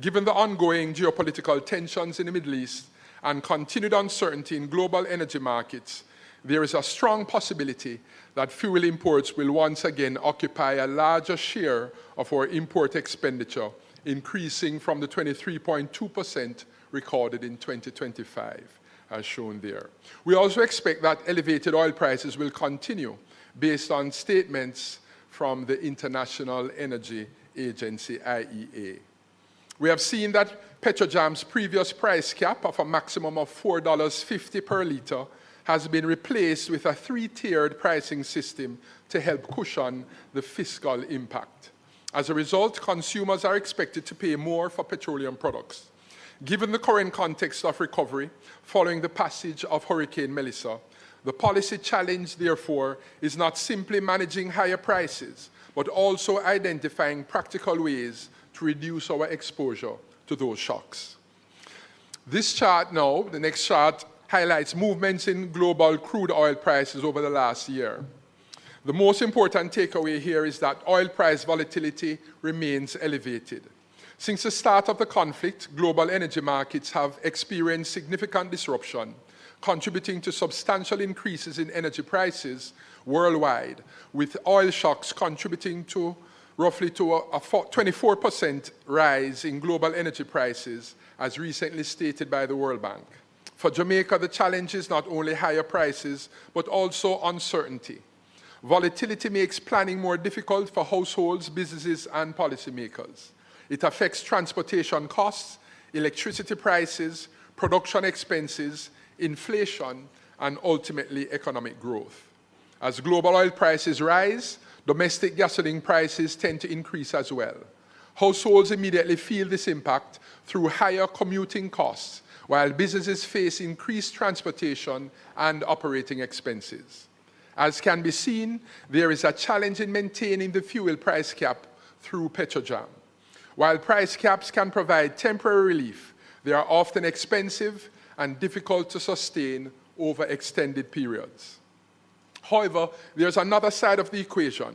Given the ongoing geopolitical tensions in the Middle East and continued uncertainty in global energy markets, there is a strong possibility that fuel imports will once again occupy a larger share of our import expenditure, increasing from the 23.2% recorded in 2025, as shown there. We also expect that elevated oil prices will continue based on statements from the International Energy Agency, IEA. We have seen that Petrojam's previous price cap of a maximum of $4.50 per litre has been replaced with a three-tiered pricing system to help cushion the fiscal impact. As a result, consumers are expected to pay more for petroleum products. Given the current context of recovery following the passage of Hurricane Melissa, the policy challenge, therefore, is not simply managing higher prices, but also identifying practical ways to reduce our exposure to those shocks. This chart now, the next chart, highlights movements in global crude oil prices over the last year. The most important takeaway here is that oil price volatility remains elevated. Since the start of the conflict, global energy markets have experienced significant disruption, contributing to substantial increases in energy prices worldwide, with oil shocks contributing to roughly to a 24% rise in global energy prices, as recently stated by the World Bank. For Jamaica, the challenge is not only higher prices, but also uncertainty. Volatility makes planning more difficult for households, businesses, and policymakers. It affects transportation costs, electricity prices, production expenses, inflation, and ultimately economic growth. As global oil prices rise, domestic gasoline prices tend to increase as well. Households immediately feel this impact through higher commuting costs, while businesses face increased transportation and operating expenses. As can be seen, there is a challenge in maintaining the fuel price cap through Petrojam. While price caps can provide temporary relief, they are often expensive and difficult to sustain over extended periods. However, there's another side of the equation: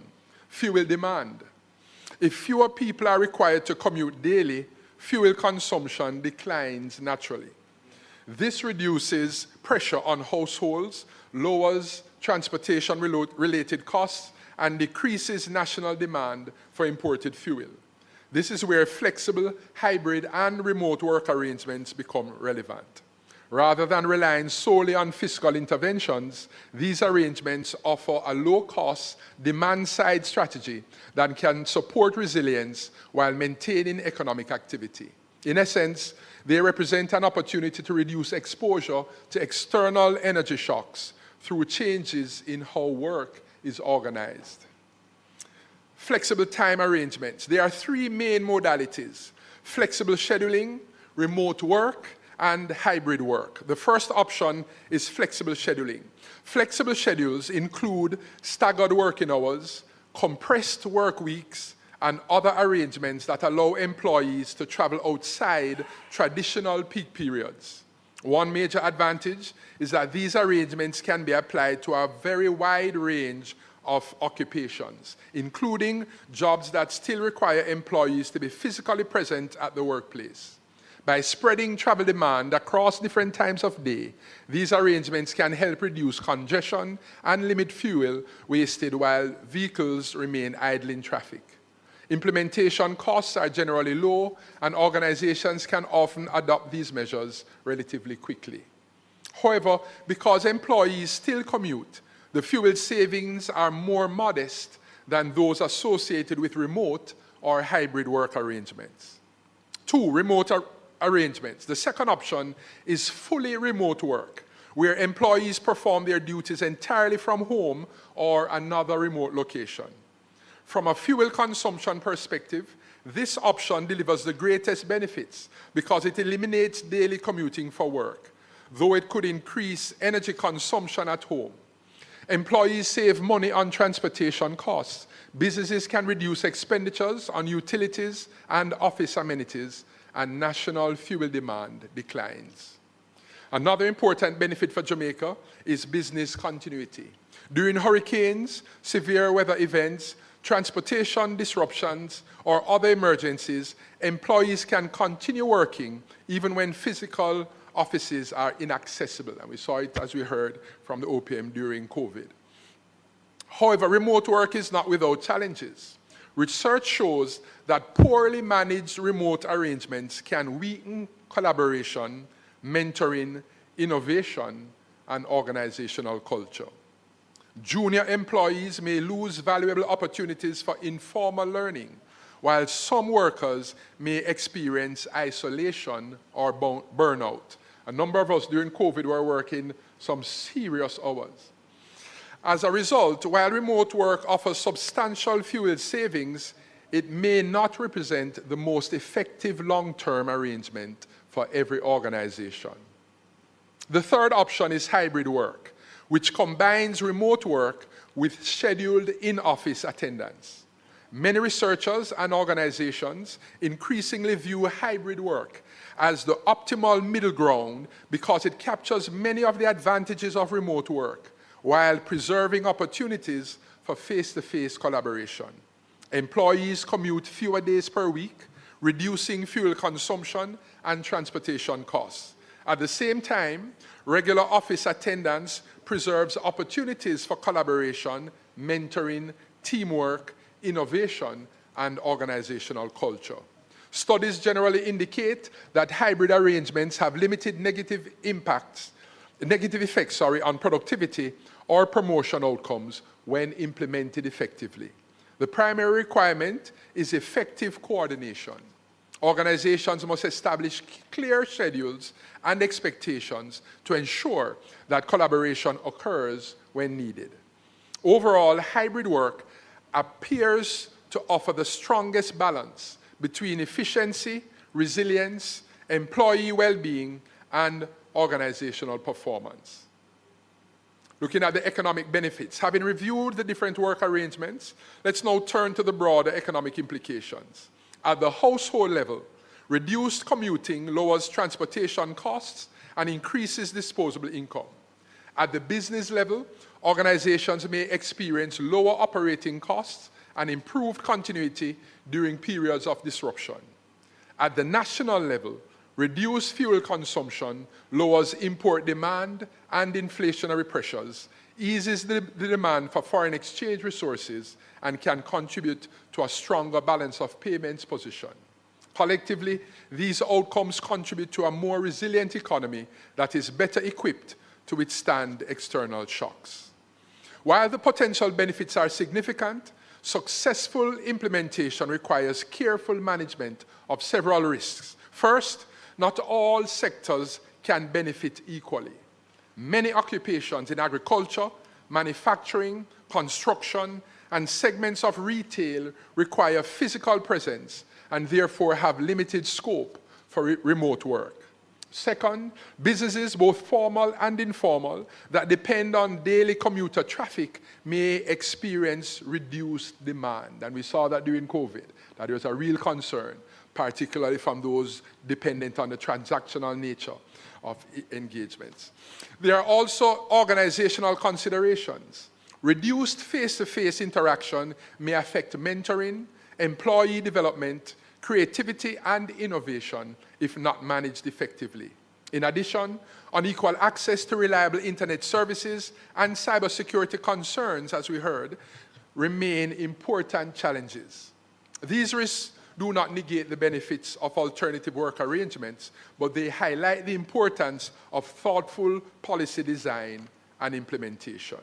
fuel demand. If fewer people are required to commute daily, fuel consumption declines naturally. This reduces pressure on households, lowers transportation-related costs, and decreases national demand for imported fuel. This is where flexible, hybrid, and remote work arrangements become relevant. Rather than relying solely on fiscal interventions, these arrangements offer a low-cost, demand-side strategy that can support resilience while maintaining economic activity. In essence, they represent an opportunity to reduce exposure to external energy shocks through changes in how work is organized. flexible time arrangements. There are three main modalities: flexible scheduling, remote work, and hybrid work. The first option is flexible scheduling. Flexible schedules include staggered working hours, compressed work weeks, and other arrangements that allow employees to travel outside traditional peak periods. One major advantage is that these arrangements can be applied to a very wide range of occupations, including jobs that still require employees to be physically present at the workplace. By spreading travel demand across different times of day, these arrangements can help reduce congestion and limit fuel wasted while vehicles remain idle in traffic. Implementation costs are generally low, and organizations can often adopt these measures relatively quickly. However, because employees still commute, the fuel savings are more modest than those associated with remote or hybrid work arrangements. 2, remote arrangements. The second option is fully remote work, where employees perform their duties entirely from home or another remote location. From a fuel consumption perspective, this option delivers the greatest benefits because it eliminates daily commuting for work, though it could increase energy consumption at home. Employees save money on transportation costs. Businesses can reduce expenditures on utilities and office amenities, and national fuel demand declines. Another important benefit for Jamaica is business continuity. During hurricanes, severe weather events, transportation disruptions, or other emergencies, employees can continue working even when physical offices are inaccessible. And we saw it, as we heard, from the OPM during COVID. However, remote work is not without challenges. Research shows that poorly managed remote arrangements can weaken collaboration, mentoring, innovation, and organizational culture. Junior employees may lose valuable opportunities for informal learning, while some workers may experience isolation or burnout. A number of us during COVID were working some serious hours. As a result, while remote work offers substantial fuel savings, it may not represent the most effective long-term arrangement for every organization. The third option is hybrid work, which combines remote work with scheduled in-office attendance. Many researchers and organizations increasingly view hybrid work as the optimal middle ground because it captures many of the advantages of remote work while preserving opportunities for face-to-face collaboration. Employees commute fewer days per week, reducing fuel consumption and transportation costs. At the same time, regular office attendance preserves opportunities for collaboration, mentoring, teamwork, innovation, and organizational culture. Studies generally indicate that hybrid arrangements have limited negative effects on productivity or promotion outcomes when implemented effectively. The primary requirement is effective coordination. Organizations must establish clear schedules and expectations to ensure that collaboration occurs when needed. Overall, hybrid work appears to offer the strongest balance between efficiency, resilience, employee well-being, and organizational performance. Looking at the economic benefits, having reviewed the different work arrangements, let's now turn to the broader economic implications. At the household level, reduced commuting lowers transportation costs and increases disposable income. At the business level, organizations may experience lower operating costs and improved continuity during periods of disruption. At the national level, reduced fuel consumption lowers import demand and inflationary pressures, eases the demand for foreign exchange resources, and can contribute to a stronger balance of payments position. Collectively, these outcomes contribute to a more resilient economy that is better equipped to withstand external shocks. While the potential benefits are significant, successful implementation requires careful management of several risks. First, not all sectors can benefit equally. Many occupations in agriculture, manufacturing, construction, and segments of retail require physical presence and therefore have limited scope for remote work. Second, businesses, both formal and informal, that depend on daily commuter traffic may experience reduced demand. And we saw that during COVID, that there was a real concern, particularly from those dependent on the transactional nature of engagements. There are also organizational considerations. Reduced face-to-face interaction may affect mentoring, employee development, creativity, and innovation if not managed effectively. In addition, unequal access to reliable internet services and cybersecurity concerns, as we heard, remain important challenges. These risks do not negate the benefits of alternative work arrangements, but they highlight the importance of thoughtful policy design and implementation.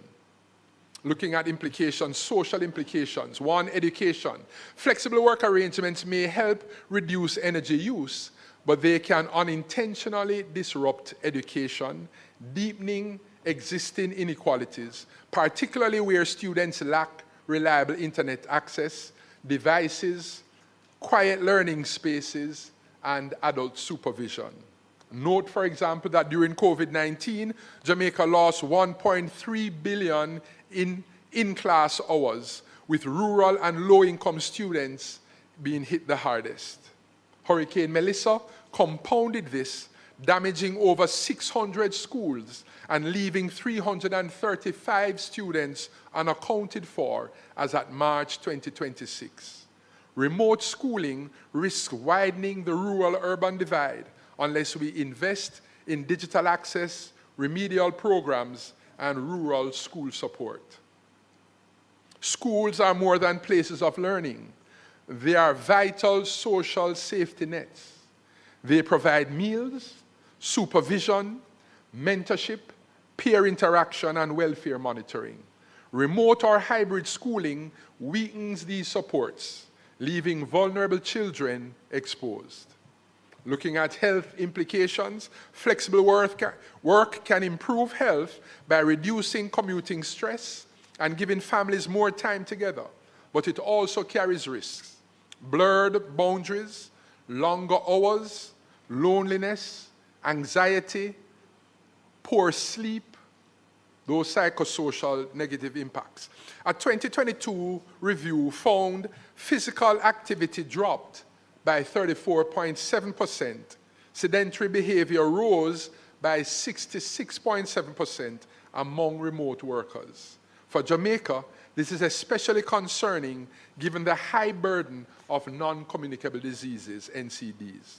Looking at implications, social implications. One, education. Flexible work arrangements may help reduce energy use, but they can unintentionally disrupt education, deepening existing inequalities, particularly where students lack reliable internet access, devices, quiet learning spaces, and adult supervision. Note, for example, that during COVID-19, Jamaica lost 1.3 billion in in-class hours, with rural and low-income students being hit the hardest. Hurricane Melissa compounded this, damaging over 600 schools and leaving 335 students unaccounted for as at March 2026. Remote schooling risks widening the rural-urban divide unless we invest in digital access, remedial programs, and rural school support. Schools are more than places of learning. They are vital social safety nets. They provide meals, supervision, mentorship, peer interaction, and welfare monitoring. Remote or hybrid schooling weakens these supports, leaving vulnerable children exposed. Looking at health implications, flexible work can improve health by reducing commuting stress and giving families more time together, but it also carries risks. Blurred boundaries, longer hours, loneliness, anxiety, poor sleep, those psychosocial negative impacts. A 2022 review found physical activity dropped by 34.7%. Sedentary behavior rose by 66.7% among remote workers. For Jamaica, this is especially concerning given the high burden of non-communicable diseases, NCDs.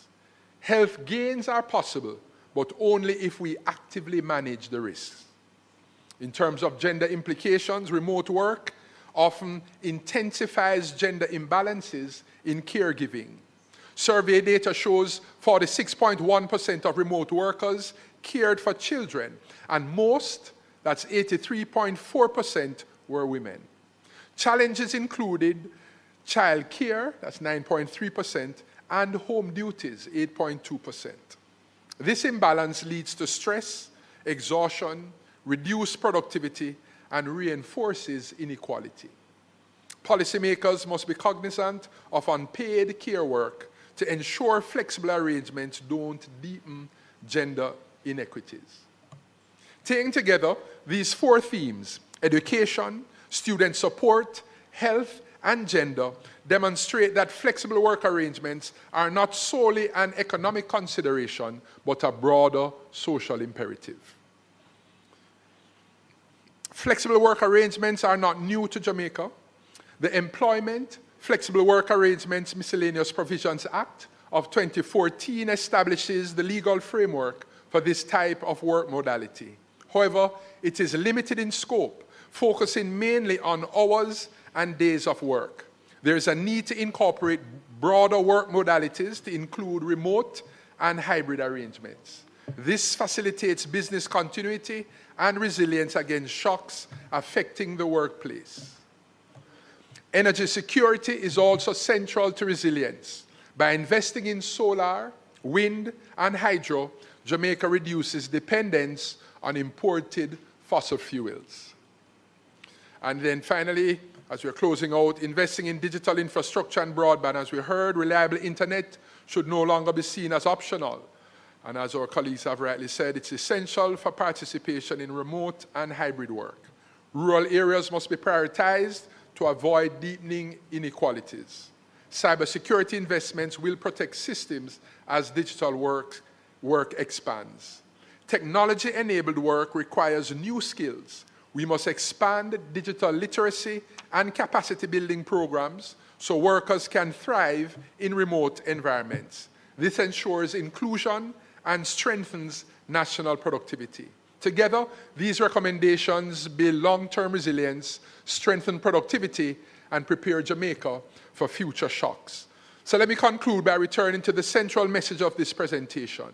Health gains are possible, but only if we actively manage the risks. In terms of gender implications, remote work often intensifies gender imbalances in caregiving. Survey data shows 46.1% of remote workers cared for children, and most, that's 83.4%, were women. Challenges included child care, that's 9.3%, and home duties, 8.2%. This imbalance leads to stress, exhaustion, reduced productivity, and reinforces inequality. Policymakers must be cognizant of unpaid care work to ensure flexible arrangements don't deepen gender inequities. Taking together these four themes, education, student support, health, and gender, demonstrate that flexible work arrangements are not solely an economic consideration, but a broader social imperative. Flexible work arrangements are not new to Jamaica. The Employment, Flexible Work Arrangements Miscellaneous Provisions Act of 2014 establishes the legal framework for this type of work modality. However, it is limited in scope, focusing mainly on hours and days of work. There is a need to incorporate broader work modalities to include remote and hybrid arrangements. This facilitates business continuity and resilience against shocks affecting the workplace. Energy security is also central to resilience. By investing in solar, wind, and hydro, Jamaica reduces dependence on imported fossil fuels. And then finally, as we're closing out, investing in digital infrastructure and broadband. As we heard, reliable internet should no longer be seen as optional. And as our colleagues have rightly said, it's essential for participation in remote and hybrid work. Rural areas must be prioritized to avoid deepening inequalities. Cybersecurity investments will protect systems as digital work expands. Technology-enabled work requires new skills. We must expand digital literacy and capacity building programs so workers can thrive in remote environments. This ensures inclusion and strengthens national productivity. Together, these recommendations build long-term resilience, strengthen productivity, and prepare Jamaica for future shocks. So let me conclude by returning to the central message of this presentation.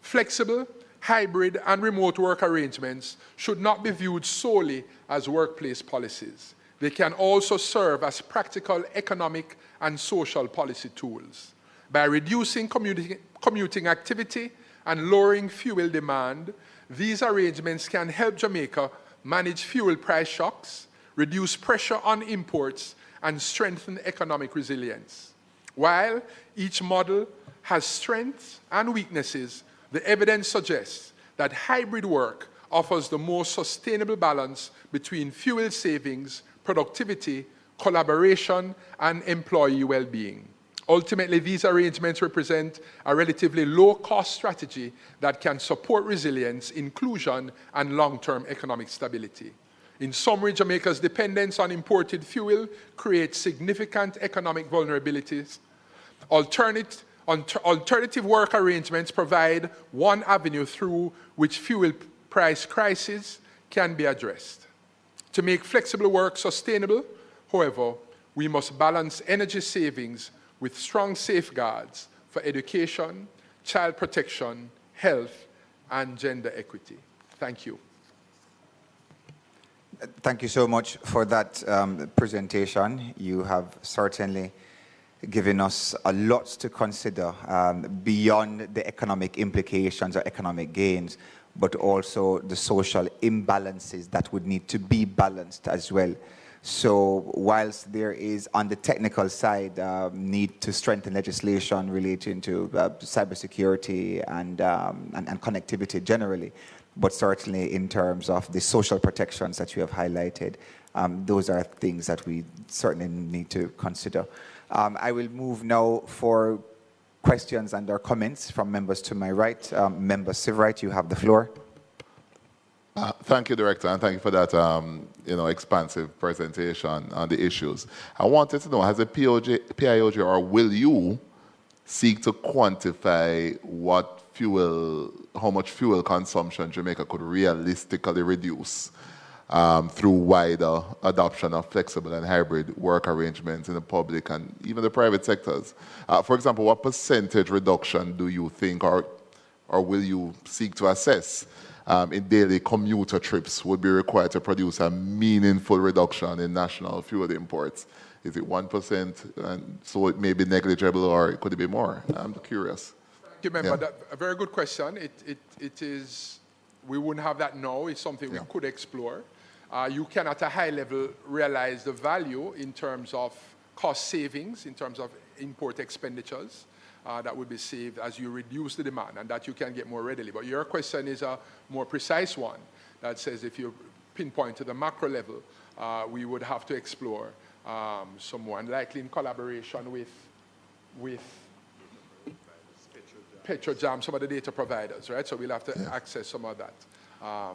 Flexible, hybrid, and remote work arrangements should not be viewed solely as workplace policies. They can also serve as practical economic and social policy tools. By reducing commuting activity and lowering fuel demand, these arrangements can help Jamaica manage fuel price shocks, reduce pressure on imports, and strengthen economic resilience. While each model has strengths and weaknesses, the evidence suggests that hybrid work offers the most sustainable balance between fuel savings, productivity, collaboration, and employee well-being. Ultimately, these arrangements represent a relatively low-cost strategy that can support resilience, inclusion, and long-term economic stability. In summary, Jamaica's dependence on imported fuel creates significant economic vulnerabilities. Alternative work arrangements provide one avenue through which fuel price crises can be addressed. To make flexible work sustainable, however, we must balance energy savings with strong safeguards for education, child protection, health, and gender equity. Thank you. Thank you so much for that presentation. You have certainly given us a lot to consider beyond the economic implications or economic gains, but also the social imbalances that would need to be balanced as well. So whilst there is, on the technical side, need to strengthen legislation relating to cybersecurity and connectivity generally, but certainly in terms of the social protections that you have highlighted, those are things that we certainly need to consider. I will move now for questions and or comments from members to my right. Member Sivrite, you have the floor. Thank you, Director, and thank you for that expansive presentation on the issues. I wanted to know, has the PIOJ or will you seek to quantify how much fuel consumption Jamaica could realistically reduce through wider adoption of flexible and hybrid work arrangements in the public and even the private sectors? For example, what percentage reduction do you think or will you seek to assess in daily commuter trips would be required to produce a meaningful reduction in national fuel imports? Is it 1%? And so it may be negligible, or could it be more? I'm curious. Thank you, member. That's a very good question. It is, we wouldn't have that now. It's something we could explore. You can, at a high level, realize the value in terms of cost savings, in terms of import expenditures that would be saved as you reduce the demand, and that you can get more readily. But your question is a more precise one that says if you pinpoint to the macro level, we would have to explore some more, and likely in collaboration with Petrojam, some of the data providers, right? So we'll have to access some of that.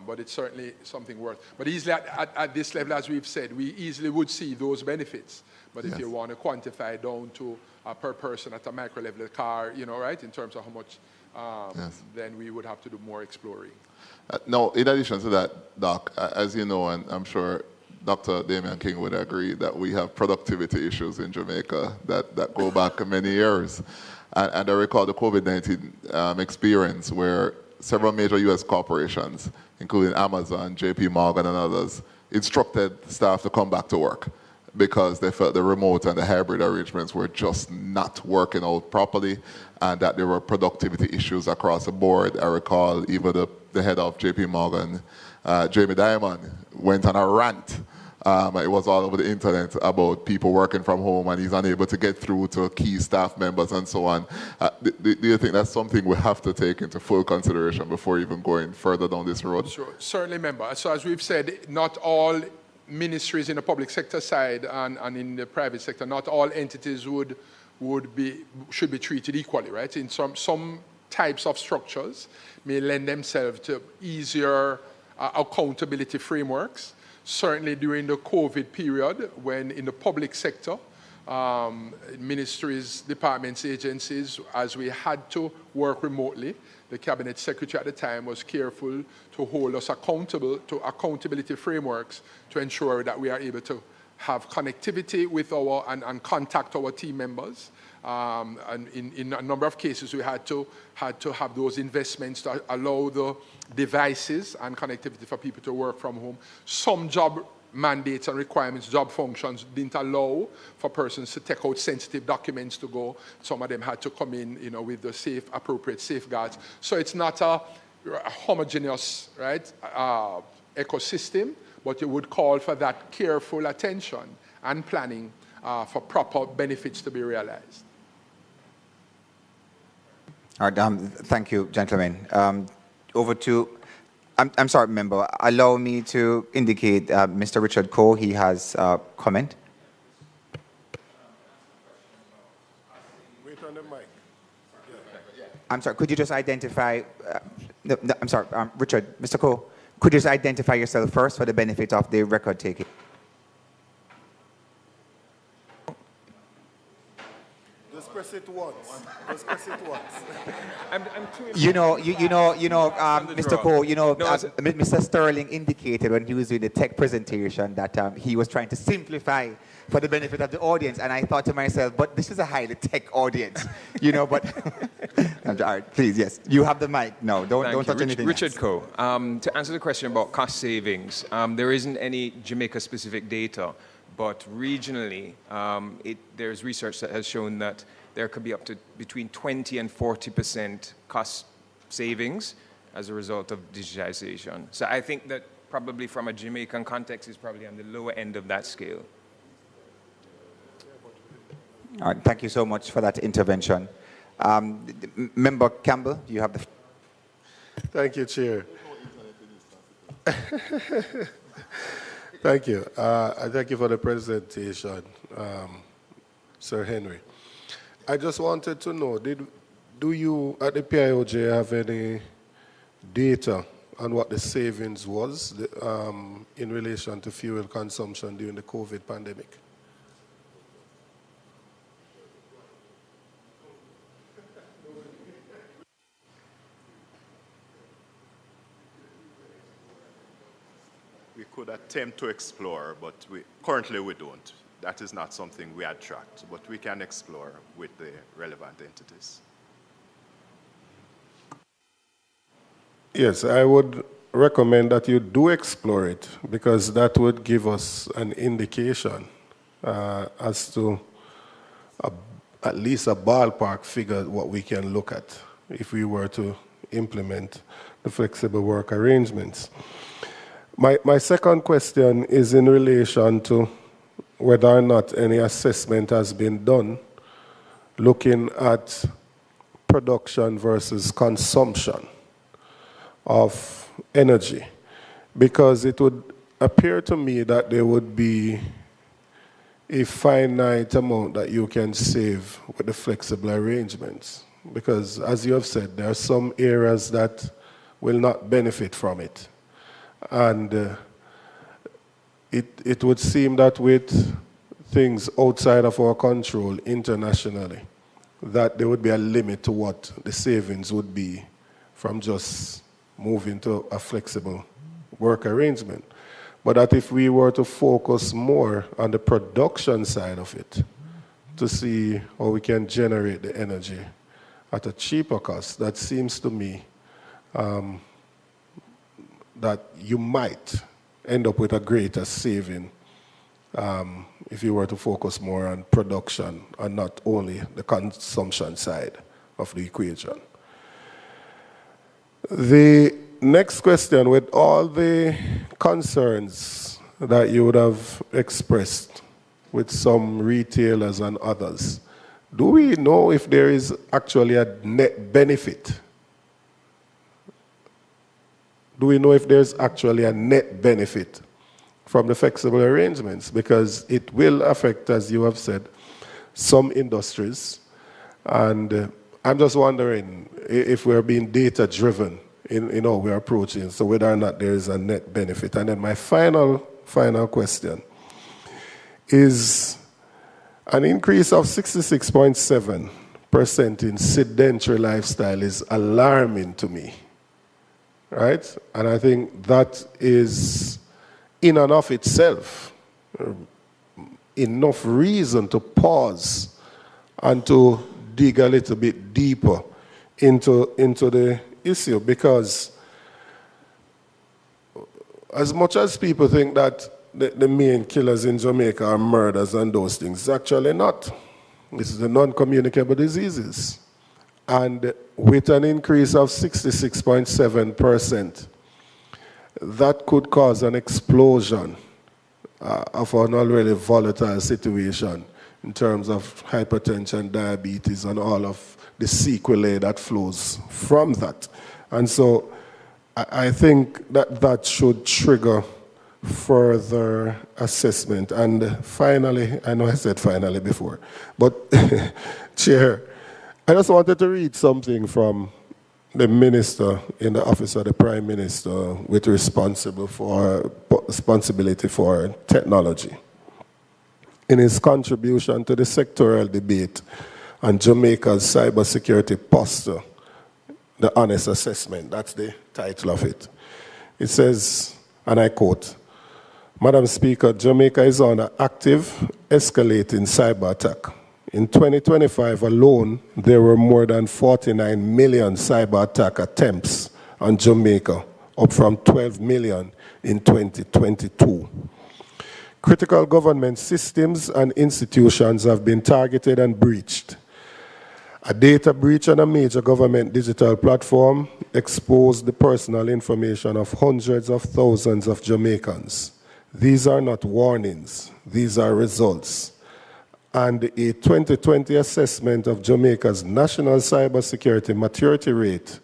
But it's certainly something worth. But easily at this level, as we've said, we easily would see those benefits. But if you want to quantify down to per person at a micro level, a car, right, in terms of how much, then we would have to do more exploring. Now, in addition to that, Doc, as you know, and I'm sure Dr. Damian King would agree, that we have productivity issues in Jamaica that go back many years. And I recall the COVID-19 experience where several major U.S. corporations, including Amazon, JP Morgan, and others, instructed staff to come back to work because they felt the remote and the hybrid arrangements were just not working out properly, and that there were productivity issues across the board. I recall even the head of JP Morgan, Jamie Dimon, went on a rant It was all over the internet about people working from home and he's unable to get through to key staff members and so on. Do you think that's something we have to take into full consideration before even going further down this road? Sure, certainly, member. So as we've said, not all ministries in the public sector side and in the private sector, not all entities should be treated equally, right? In some types of structures may lend themselves to easier accountability frameworks. Certainly during the COVID period, when in the public sector, ministries, departments, agencies, as we had to work remotely, the cabinet secretary at the time was careful to hold us accountable to accountability frameworks to ensure that we are able to have connectivity with and contact our team members. And in a number of cases, we had to have those investments to allow the devices and connectivity for people to work from home. Some job mandates and requirements, job functions didn't allow for persons to take out sensitive documents to go. Some of them had to come in, with the appropriate safeguards. So it's not a homogeneous, right, ecosystem, but it would call for that careful attention and planning for proper benefits to be realized. All right, thank you, gentlemen. Over to, I'm sorry, member, allow me to indicate Mr. Richard Coe, he has a comment. Wait on the mic. I'm sorry, could you just identify, no, I'm sorry, Richard, Mr. Coe, could you just identify yourself first for the benefit of the record taking? Just press it once. Just press it once. Mr. Coe, Mr. Sterling indicated when he was doing the tech presentation that he was trying to simplify for the benefit of the audience, and I thought to myself, but this is a highly tech audience, but all right, please, yes, you have the mic. No, don't touch anything. Richard Coe, to answer the question about cost savings, there isn't any Jamaica-specific data, but regionally, there's research that has shown that there could be up to between 20 and 40% cost savings as a result of digitization. So I think that probably from a Jamaican context is probably on the lower end of that scale. All right, thank you so much for that intervention. Member Campbell, you have the... Thank you, Chair. Thank you. I thank you for the presentation, Sir Henry. I just wanted to know, do you at the PIOJ have any data on what the savings was in relation to fuel consumption during the COVID pandemic? We could attempt to explore, but currently we don't. That is not something we had tracked, but we can explore with the relevant entities. Yes, I would recommend that you do explore it, because that would give us an indication as to at least a ballpark figure what we can look at if we were to implement the flexible work arrangements. My second question is in relation to whether or not any assessment has been done looking at production versus consumption of energy, because it would appear to me that there would be a finite amount that you can save with the flexible arrangements, because as you have said, there are some areas that will not benefit from it. And it would seem that with things outside of our control internationally, that there would be a limit to what the savings would be from just moving to a flexible work arrangement. But that if we were to focus more on the production side of it, to see how we can generate the energy at a cheaper cost, that seems to me that you might end up with a greater saving if you were to focus more on production and not only the consumption side of the equation. The next question, with all the concerns that you would have expressed with some retailers and others, do we know if there is actually a net benefit? Do we know if there's actually a net benefit from the flexible arrangements? Because it will affect, as you have said, some industries. And I'm just wondering if we're being data-driven in how we're approaching, so whether or not there is a net benefit. And then my final question is an increase of 66.7% in sedentary lifestyle is alarming to me, right? And I think that is, in and of itself, enough reason to pause and to dig a little bit deeper into the issue, because as much as people think that the main killers in Jamaica are murders and those things, it's actually not. This is the non-communicable diseases. And with an increase of 66.7%, that could cause an explosion of an already volatile situation in terms of hypertension, diabetes, and all of the sequelae that flows from that. And so I think that should trigger further assessment. And finally, I know I said finally before, but Chair, I just wanted to read something from the minister in the office of the Prime Minister with responsibility for technology. In his contribution to the sectoral debate on Jamaica's cybersecurity posture, the honest assessment, that's the title of it. It says, and I quote, "Madam Speaker, Jamaica is on an active, escalating cyber attack. In 2025 alone, there were more than 49 million cyber attack attempts on Jamaica, up from 12 million in 2022. Critical government systems and institutions have been targeted and breached. A data breach on a major government digital platform exposed the personal information of hundreds of thousands of Jamaicans. These are not warnings, these are results. And a 2020 assessment of Jamaica's national cybersecurity maturity rate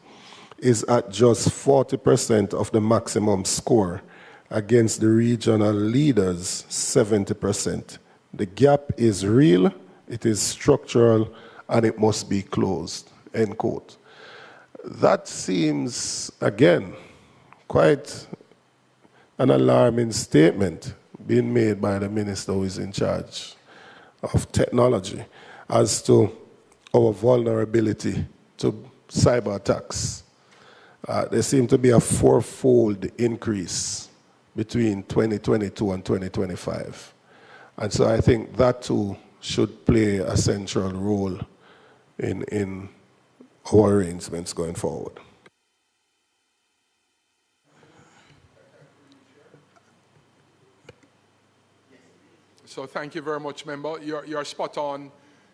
is at just 40% of the maximum score, against the regional leaders' 70%. The gap is real, it is structural, and it must be closed," end quote. That seems, again, quite an alarming statement being made by the minister who is in charge of technology as to our vulnerability to cyber attacks. There seemed to be a fourfold increase between 2022 and 2025. And so I think that too should play a central role in our arrangements going forward. So thank you very much, member. You're spot on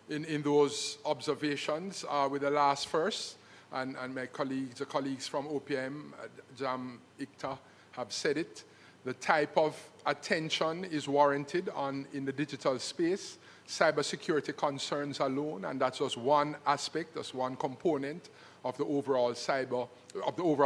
in those observations with the last first, and my colleagues, the colleagues from OPM, JAM, ICTA, have said it. The type of attention is warranted in the digital space. Cybersecurity concerns alone, and that's just one aspect, that's one component of the overall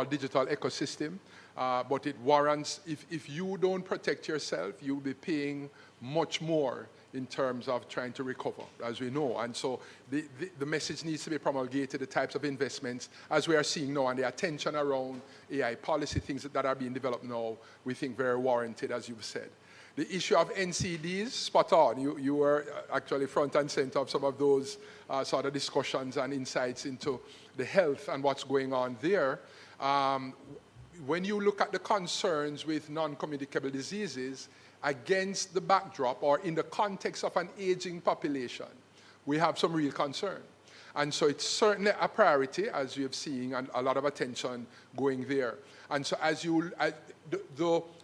digital ecosystem. But it warrants, if you don't protect yourself, you'll be paying much more in terms of trying to recover, as we know. And so the message needs to be promulgated, the types of investments, as we are seeing now, and the attention around AI policy, things that are being developed now, we think very warranted, as you've said. The issue of NCDs, spot on. You were actually front and center of some of those sort of discussions and insights into the health and what's going on there. When you look at the concerns with non-communicable diseases, against the backdrop or in the context of an aging population, we have some real concern. And so it's certainly a priority, as you have seen, and a lot of attention going there. And so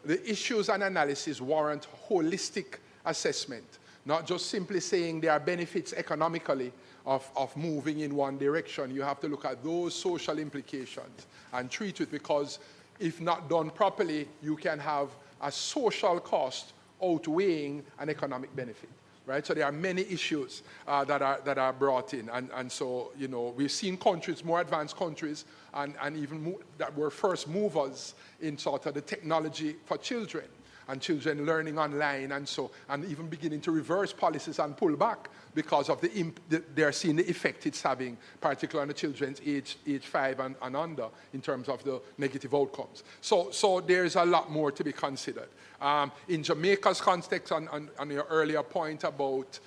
the issues and analysis warrant holistic assessment, not just simply saying there are benefits economically of moving in one direction. You have to look at those social implications and treat it, because if not done properly, you can have a social cost outweighing an economic benefit. Right? So there are many issues that are brought in. And so, you know, we've seen countries, more advanced countries, and even that were first movers in sort of the technology for children, and children learning online, and even beginning to reverse policies and pull back because of they're seeing the effect it's having, particularly on the children's age 5 and under, in terms of the negative outcomes. So there's a lot more to be considered. In Jamaica's context, on your earlier point about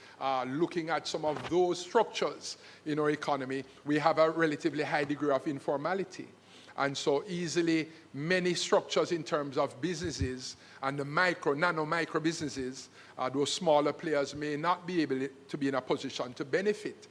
looking at some of those structures in our economy, we have a relatively high degree of informality. And so easily many structures in terms of businesses and the nano-micro businesses, those smaller players may not be able to be in a position to benefit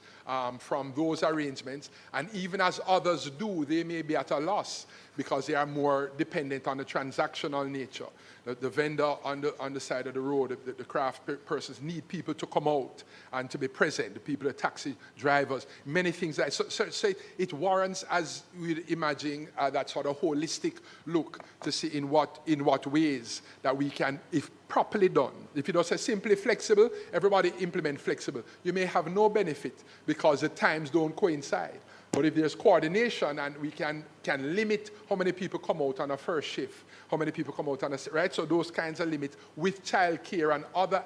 from those arrangements. And even as others do, they may be at a loss because they are more dependent on the transactional nature. The vendor on the side of the road, the craft persons need people to come out and to be present, the people, the taxi drivers, many things. So it warrants, as we'd imagine, that sort of holistic look to see in what ways that we can, if properly done, if you don't say simply flexible, everybody implement flexible. You may have no benefit because the times don't coincide. But if there's coordination and we can limit how many people come out on a first shift, how many people come out on a, right? So those kinds of limits with childcare and other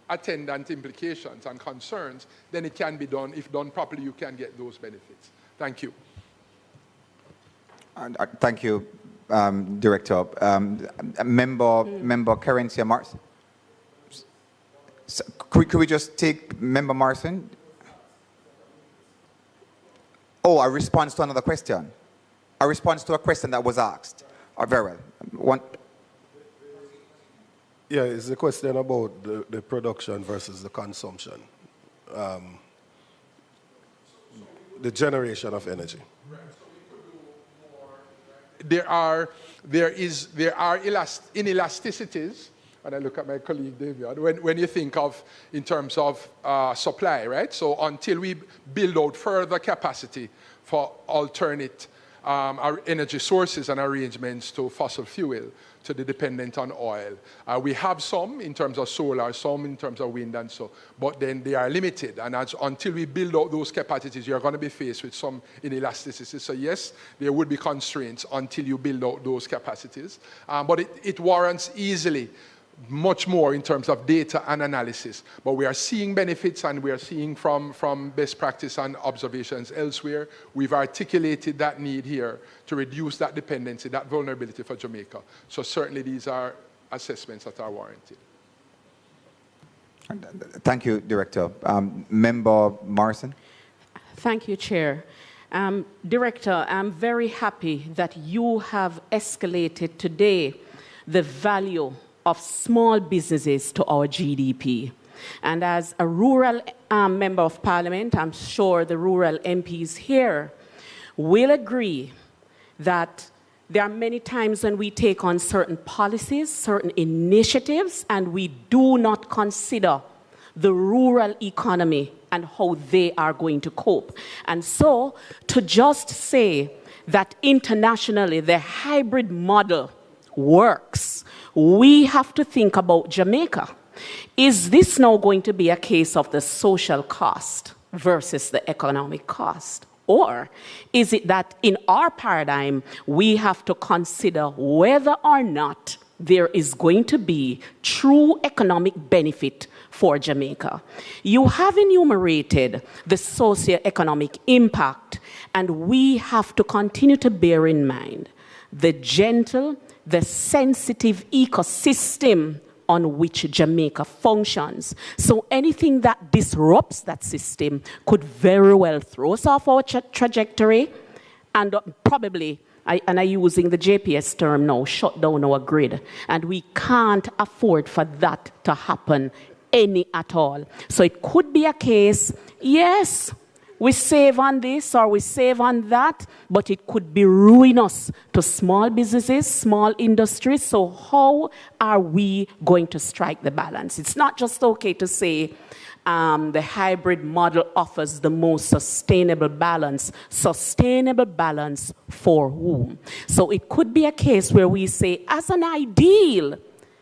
attendant implications and concerns, then it can be done. If done properly, you can get those benefits. Thank you. Thank you, Director. Member Carencia Marson. So could we just take Member Marson? Oh, a response to another question. A response to a question that was asked. Very well. Yeah, it's a question about the production versus the consumption. The generation of energy. There are inelasticities, and I look at my colleague David, when you think of in terms of supply, right? So until we build out further capacity for alternate our energy sources and arrangements to fossil fuel, to the dependent on oil. We have some in terms of solar, some in terms of wind and so, but then they are limited. And until we build out those capacities, you're going to be faced with some inelasticity. So yes, there would be constraints until you build out those capacities. But it warrants easily much more in terms of data and analysis. But we are seeing benefits, and we are seeing from best practice and observations elsewhere. We've articulated that need here to reduce that dependency, that vulnerability for Jamaica. So certainly these are assessments that are warranted. Thank you, Director. Member Morrison. Thank you, Chair. Director, I'm very happy that you have escalated today the value of small businesses to our GDP. And as a rural member of parliament, I'm sure the rural MPs here will agree that there are many times when we take on certain policies, certain initiatives, and we do not consider the rural economy and how they are going to cope. And so to just say that internationally the hybrid model works, we have to think about Jamaica. Is this now going to be a case of the social cost versus the economic cost? Or is it that in our paradigm, we have to consider whether or not there is going to be true economic benefit for Jamaica? You have enumerated the socioeconomic impact, and we have to continue to bear in mind the gentle, the sensitive ecosystem on which Jamaica functions. So anything that disrupts that system could very well throw us off our trajectory and probably, and I'm using the JPS term now, shut down our grid. And we can't afford for that to happen any at all. So it could be a case, yes, we save on this or we save on that, but it could be ruinous to small businesses, small industries. So how are we going to strike the balance? It's not just okay to say the hybrid model offers the most sustainable balance. Sustainable balance for whom? So it could be a case where we say, as an ideal,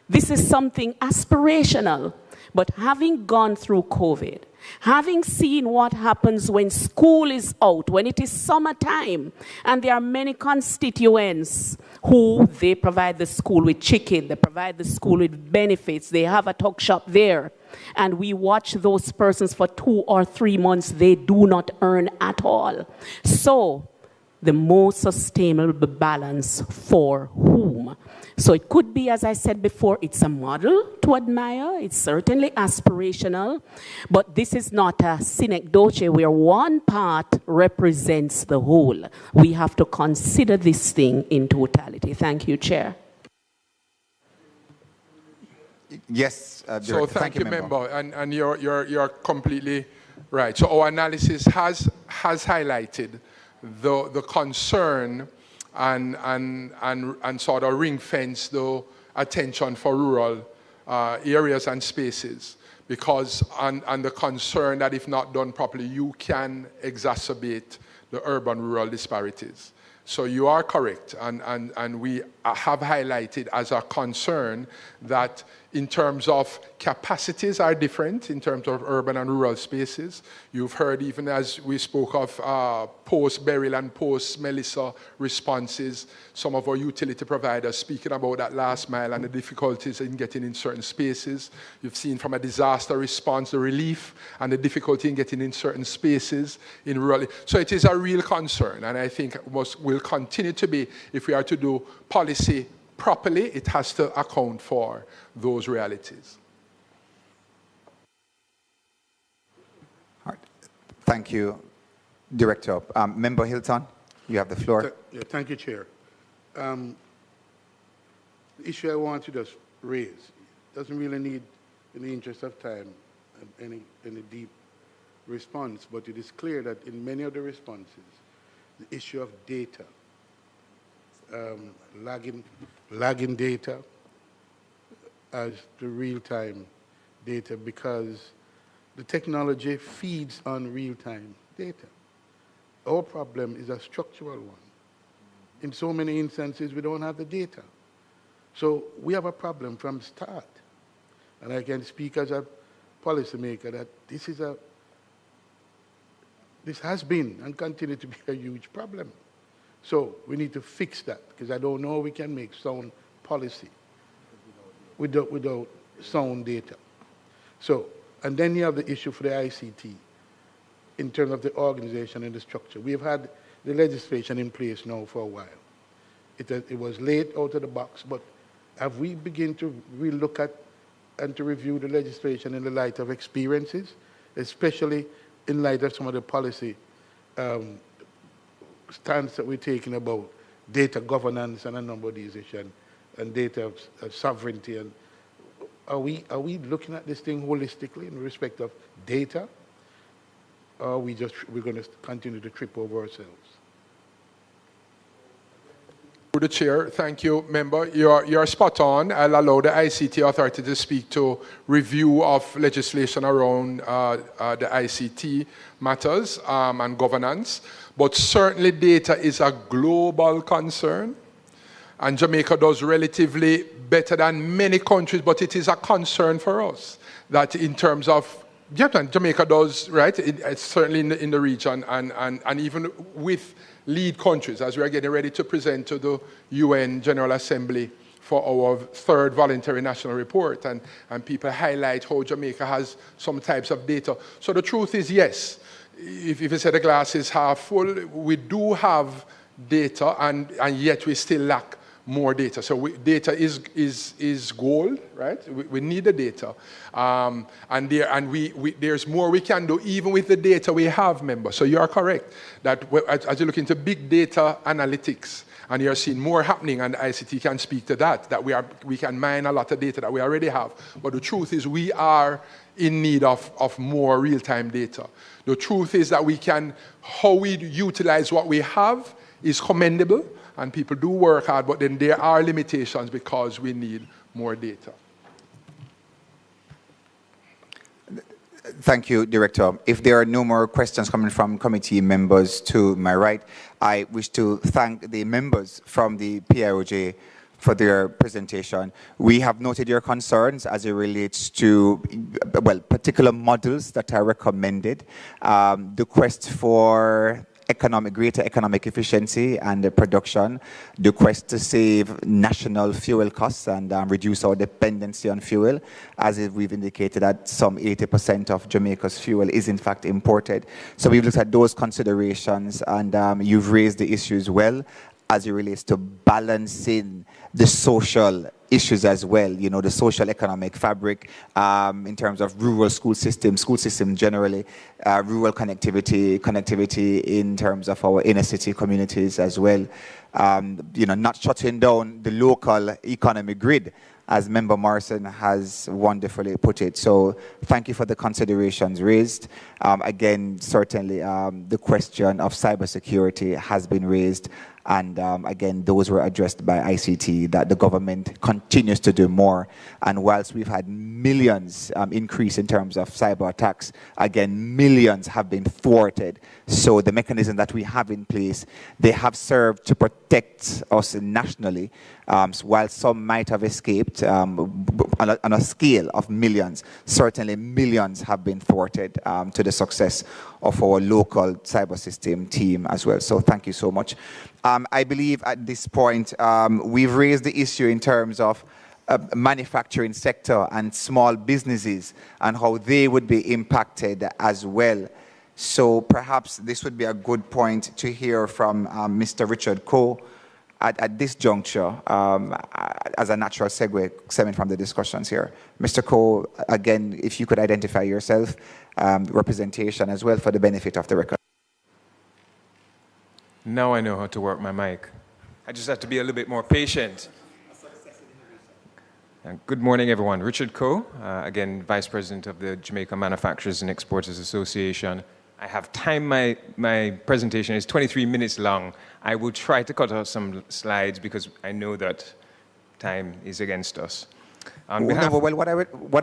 This is something aspirational. But having gone through COVID, having seen what happens when school is out, when it is summertime, and there are many constituents who they provide the school with chicken, they provide the school with benefits, they have a tuck shop there, and we watch those persons for 2 or 3 months, they do not earn at all. So, the most sustainable balance for whom? So it could be, as I said before, it's a model to admire. It's certainly aspirational. But this is not a synecdoche where one part represents the whole. We have to consider this thing in totality. Thank you, Chair. Yes, so thank you, member. And you're completely right. So our analysis has highlighted the concern and sort of ring-fence the attention for rural areas and spaces, because and the concern that if not done properly, you can exacerbate the urban-rural disparities. So you are correct, and we have highlighted as a concern that in terms of capacities are different in terms of urban and rural spaces. You've heard, even as we spoke of post-Beryl and post-Melissa responses, some of our utility providers speaking about that last mile and the difficulties in getting in certain spaces. You've seen from a disaster response, the relief and the difficulty in getting in certain spaces in rural. So it is a real concern, and I think will continue to be, if we are to do policy properly, it has to account for those realities. All right. Thank you, Director. Member Hilton, you have the floor. Thank you, Chair. The issue I want to just raise doesn't really need, in the interest of time, any deep response, but it is clear that in many of the responses, the issue of data, lagging data as the real-time data, because the technology feeds on real-time data. Our problem is a structural one. In so many instances, we don't have the data. So we have a problem from start. And I can speak as a policymaker that this has been and continue to be a huge problem. So we need to fix that, because I don't know we can make sound policy without sound data. So, and then you have the issue for the ICT in terms of the organization and the structure. We have had the legislation in place now for a while. It was late out of the box, but have we begun to relook at and to review the legislation in the light of experiences, especially in light of some of the policy stance that we're taking about data governance and a number of these issues and data sovereignty? And are we looking at this thing holistically in respect of data, or we're going to continue to trip over ourselves? Through the chair, thank you, member. You're spot on. I'll allow the ICT authority to speak to review of legislation around the ICT matters and governance. But certainly data is a global concern, and Jamaica does relatively better than many countries, but it is a concern for us that in terms of, Jamaica does, right? It's certainly in the region, and even with lead countries, as we are getting ready to present to the UN General Assembly for our third voluntary national report, and people highlight how Jamaica has some types of data. So the truth is, yes, if you say the glass is half full, we do have data, and yet we still lack more data. So data is gold, right? We need the data, and there's more we can do even with the data we have, member. So you are correct that as you look into big data analytics, and you're seeing more happening, and ICT can speak to that we can mine a lot of data that we already have. But the truth is we are in need of more real-time data. The truth is that how we utilize what we have is commendable, and people do work hard, but then there are limitations because we need more data. Thank you, Director. If there are no more questions coming from committee members to my right, I wish to thank the members from the PIOJ for their presentation. We have noted your concerns as it relates to, well, particular models that are recommended, the quest for greater economic efficiency and the production, the quest to save national fuel costs and reduce our dependency on fuel, as we've indicated that some 80% of Jamaica's fuel is in fact imported. So we've looked at those considerations, and you've raised the issues well as it relates to balancing the social issues as well, you know, the social economic fabric in terms of rural school system generally, rural connectivity in terms of our inner city communities as well, you know, not shutting down the local economic grid, as Member Morrison has wonderfully put it. So thank you for the considerations raised. Again, certainly the question of cybersecurity has been raised, and again, those were addressed by ICT, that the government continues to do more. And whilst we've had millions increase in terms of cyber attacks, again, millions have been thwarted. So the mechanism that we have in place, they have served to protect us nationally, while some might have escaped on a scale of millions. Certainly millions have been thwarted to the success of our local cyber system team as well. So thank you so much. I believe at this point, we've raised the issue in terms of manufacturing sector and small businesses and how they would be impacted as well. So perhaps this would be a good point to hear from Mr. Richard Coe at this juncture, as a natural segue stemming from the discussions here. Mr. Coe, again, if you could identify yourself, representation as well for the benefit of the record. Now I know how to work my mic. I just have to be a little bit more patient. Good morning, everyone. Richard Coe, again, Vice President of the Jamaica Manufacturers and Exporters Association. I have timed my presentation. It's 23 minutes long. I will try to cut out some slides because I know that time is against us. What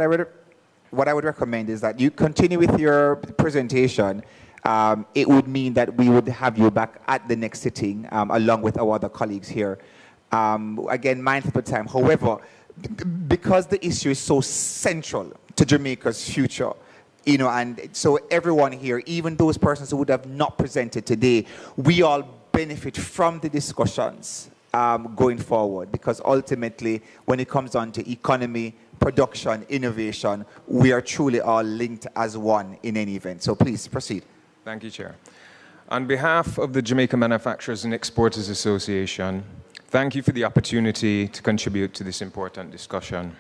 I would recommend is that you continue with your presentation. It would mean that we would have you back at the next sitting along with our other colleagues here. Again, mindful of time. However, because the issue is so central to Jamaica's future, you know, and so everyone here, even those persons who would have not presented today, we all benefit from the discussions going forward, because ultimately, when it comes down to economy, production, innovation, we are truly all linked as one in any event. So please proceed. Thank you, Chair. On behalf of the Jamaica Manufacturers and Exporters Association, thank you for the opportunity to contribute to this important discussion.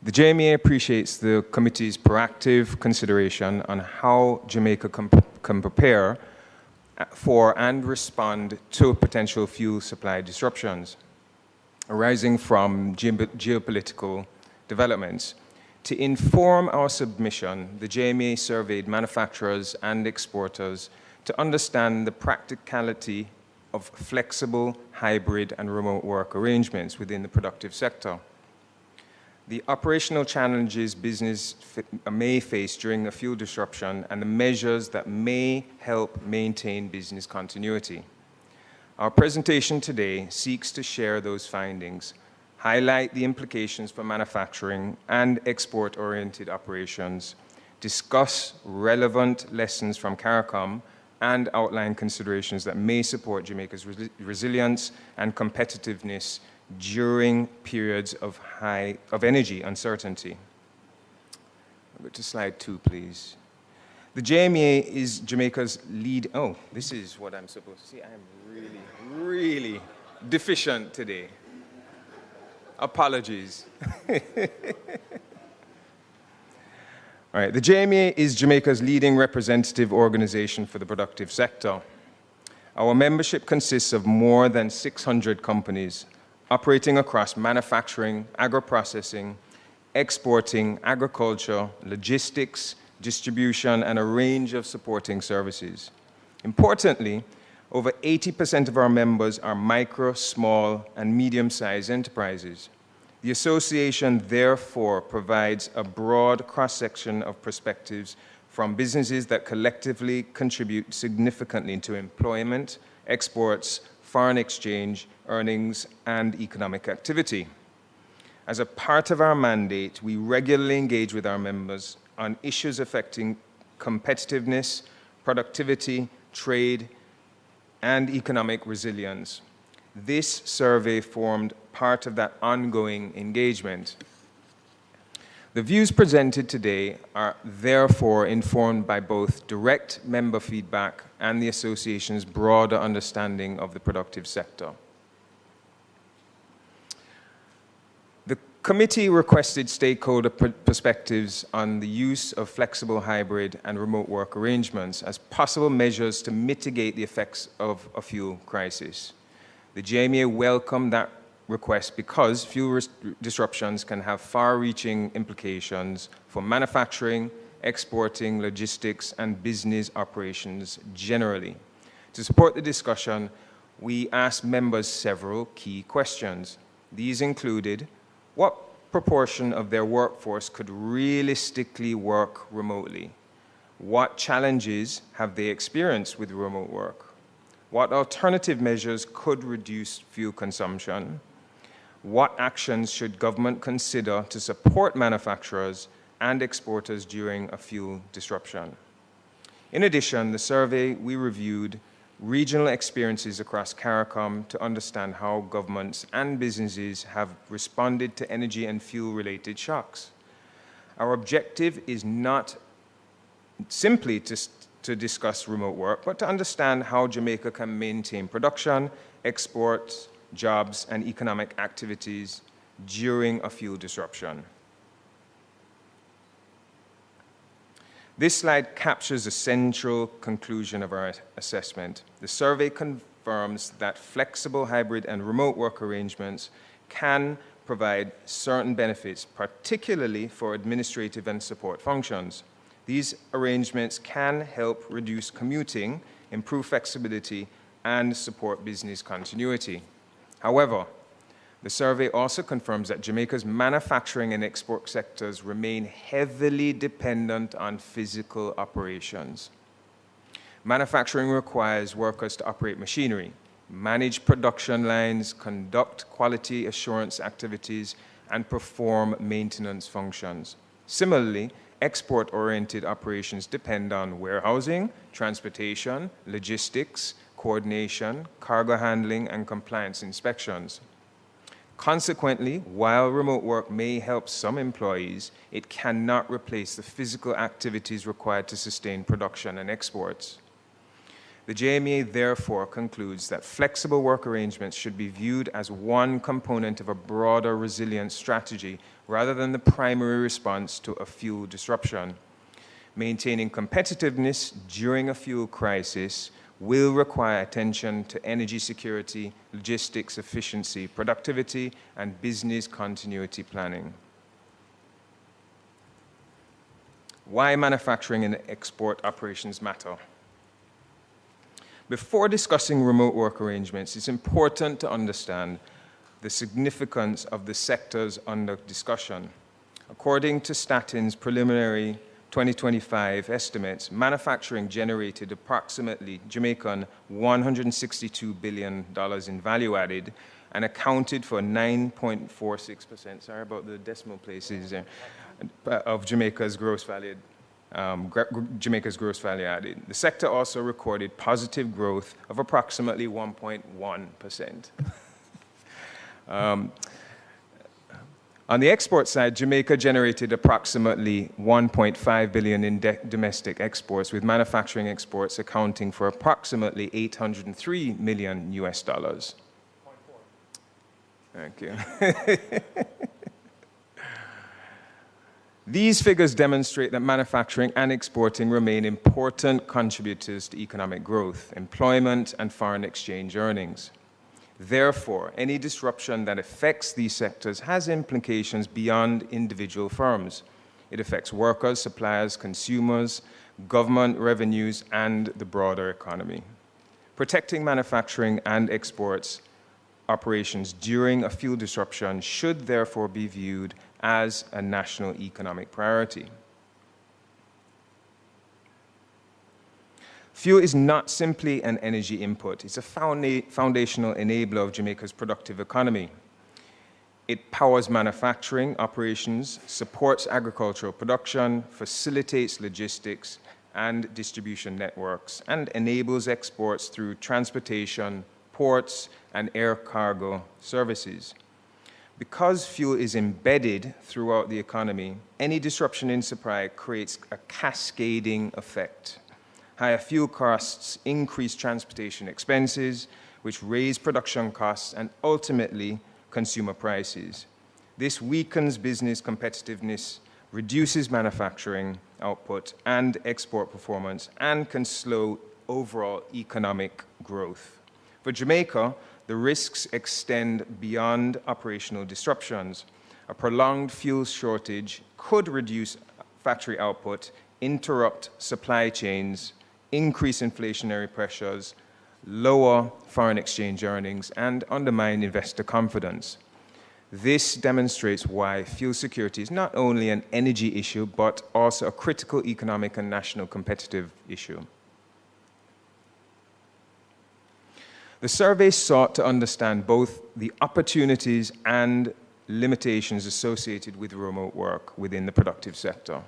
The JMA appreciates the committee's proactive consideration on how Jamaica can prepare for and respond to potential fuel supply disruptions arising from geopolitical developments. To inform our submission, the JMA surveyed manufacturers and exporters to understand the practicality of flexible, hybrid, and remote work arrangements within the productive sector, the operational challenges business may face during a fuel disruption, and the measures that may help maintain business continuity. Our presentation today seeks to share those findings, highlight the implications for manufacturing and export-oriented operations, discuss relevant lessons from CARICOM, and outline considerations that may support Jamaica's resilience and competitiveness during periods of energy uncertainty. Go to slide 2, please. The JMA is Jamaica's lead. Oh, this is what I'm supposed to see. I am really deficient today. Apologies. All right, the JMA is Jamaica's leading representative organization for the productive sector. Our membership consists of more than 600 companies operating across manufacturing, agro-processing, exporting, agriculture, logistics, distribution, and a range of supporting services. Importantly, over 80% of our members are micro, small, and medium-sized enterprises. The association, therefore, provides a broad cross-section of perspectives from businesses that collectively contribute significantly to employment, exports, foreign exchange, earnings, and economic activity. As a part of our mandate, we regularly engage with our members on issues affecting competitiveness, productivity, trade, and economic resilience. This survey formed part of that ongoing engagement. The views presented today are therefore informed by both direct member feedback and the Association's broader understanding of the productive sector. The committee requested stakeholder perspectives on the use of flexible hybrid and remote work arrangements as possible measures to mitigate the effects of a fuel crisis. The JMA welcomed that request because fuel disruptions can have far-reaching implications for manufacturing, exporting, logistics, and business operations generally. To support the discussion, we asked members several key questions. These included, what proportion of their workforce could realistically work remotely? What challenges have they experienced with remote work? What alternative measures could reduce fuel consumption? What actions should government consider to support manufacturers and exporters during a fuel disruption? In addition, the survey, we reviewed regional experiences across CARICOM to understand how governments and businesses have responded to energy and fuel-related shocks. Our objective is not simply to discuss remote work, but to understand how Jamaica can maintain production, exports, jobs, and economic activities during a fuel disruption. This slide captures a central conclusion of our assessment. The survey confirms that flexible hybrid and remote work arrangements can provide certain benefits, particularly for administrative and support functions. These arrangements can help reduce commuting, improve flexibility, and support business continuity. However, the survey also confirms that Jamaica's manufacturing and export sectors remain heavily dependent on physical operations. Manufacturing requires workers to operate machinery, manage production lines, conduct quality assurance activities, and perform maintenance functions. Similarly, export-oriented operations depend on warehousing, transportation, logistics, coordination, cargo handling, and compliance inspections. Consequently, while remote work may help some employees, it cannot replace the physical activities required to sustain production and exports. The JMA therefore concludes that flexible work arrangements should be viewed as one component of a broader resilience strategy rather than the primary response to a fuel disruption. Maintaining competitiveness during a fuel crisis will require attention to energy security, logistics efficiency, productivity, and business continuity planning. Why manufacturing and export operations matter. Before discussing remote work arrangements, it's important to understand the significance of the sectors under discussion. According to Statin's preliminary 2025 estimates, manufacturing generated approximately Jamaican $162 billion in value added and accounted for 9.46%, sorry about the decimal places there, of Jamaica's gross value added. The sector also recorded positive growth of approximately 1.1%. On the export side, Jamaica generated approximately $1.5 billion in domestic exports, with manufacturing exports accounting for approximately $803 million US. Thank you. These figures demonstrate that manufacturing and exporting remain important contributors to economic growth, employment, and foreign exchange earnings. Therefore, any disruption that affects these sectors has implications beyond individual firms. It affects workers, suppliers, consumers, government revenues, and the broader economy. Protecting manufacturing and exports operations during a fuel disruption should therefore be viewed as a national economic priority. Fuel is not simply an energy input. It's a foundational enabler of Jamaica's productive economy. It powers manufacturing operations, supports agricultural production, facilitates logistics and distribution networks, and enables exports through transportation, ports, and air cargo services. Because fuel is embedded throughout the economy, any disruption in supply creates a cascading effect. Higher fuel costs increase transportation expenses, which raise production costs and ultimately consumer prices. This weakens business competitiveness, reduces manufacturing output and export performance, and can slow overall economic growth. For Jamaica, the risks extend beyond operational disruptions. A prolonged fuel shortage could reduce factory output, interrupt supply chains, increase inflationary pressures, lower foreign exchange earnings, and undermine investor confidence. This demonstrates why fuel security is not only an energy issue, but also a critical economic and national competitive issue. The survey sought to understand both the opportunities and limitations associated with remote work within the productive sector.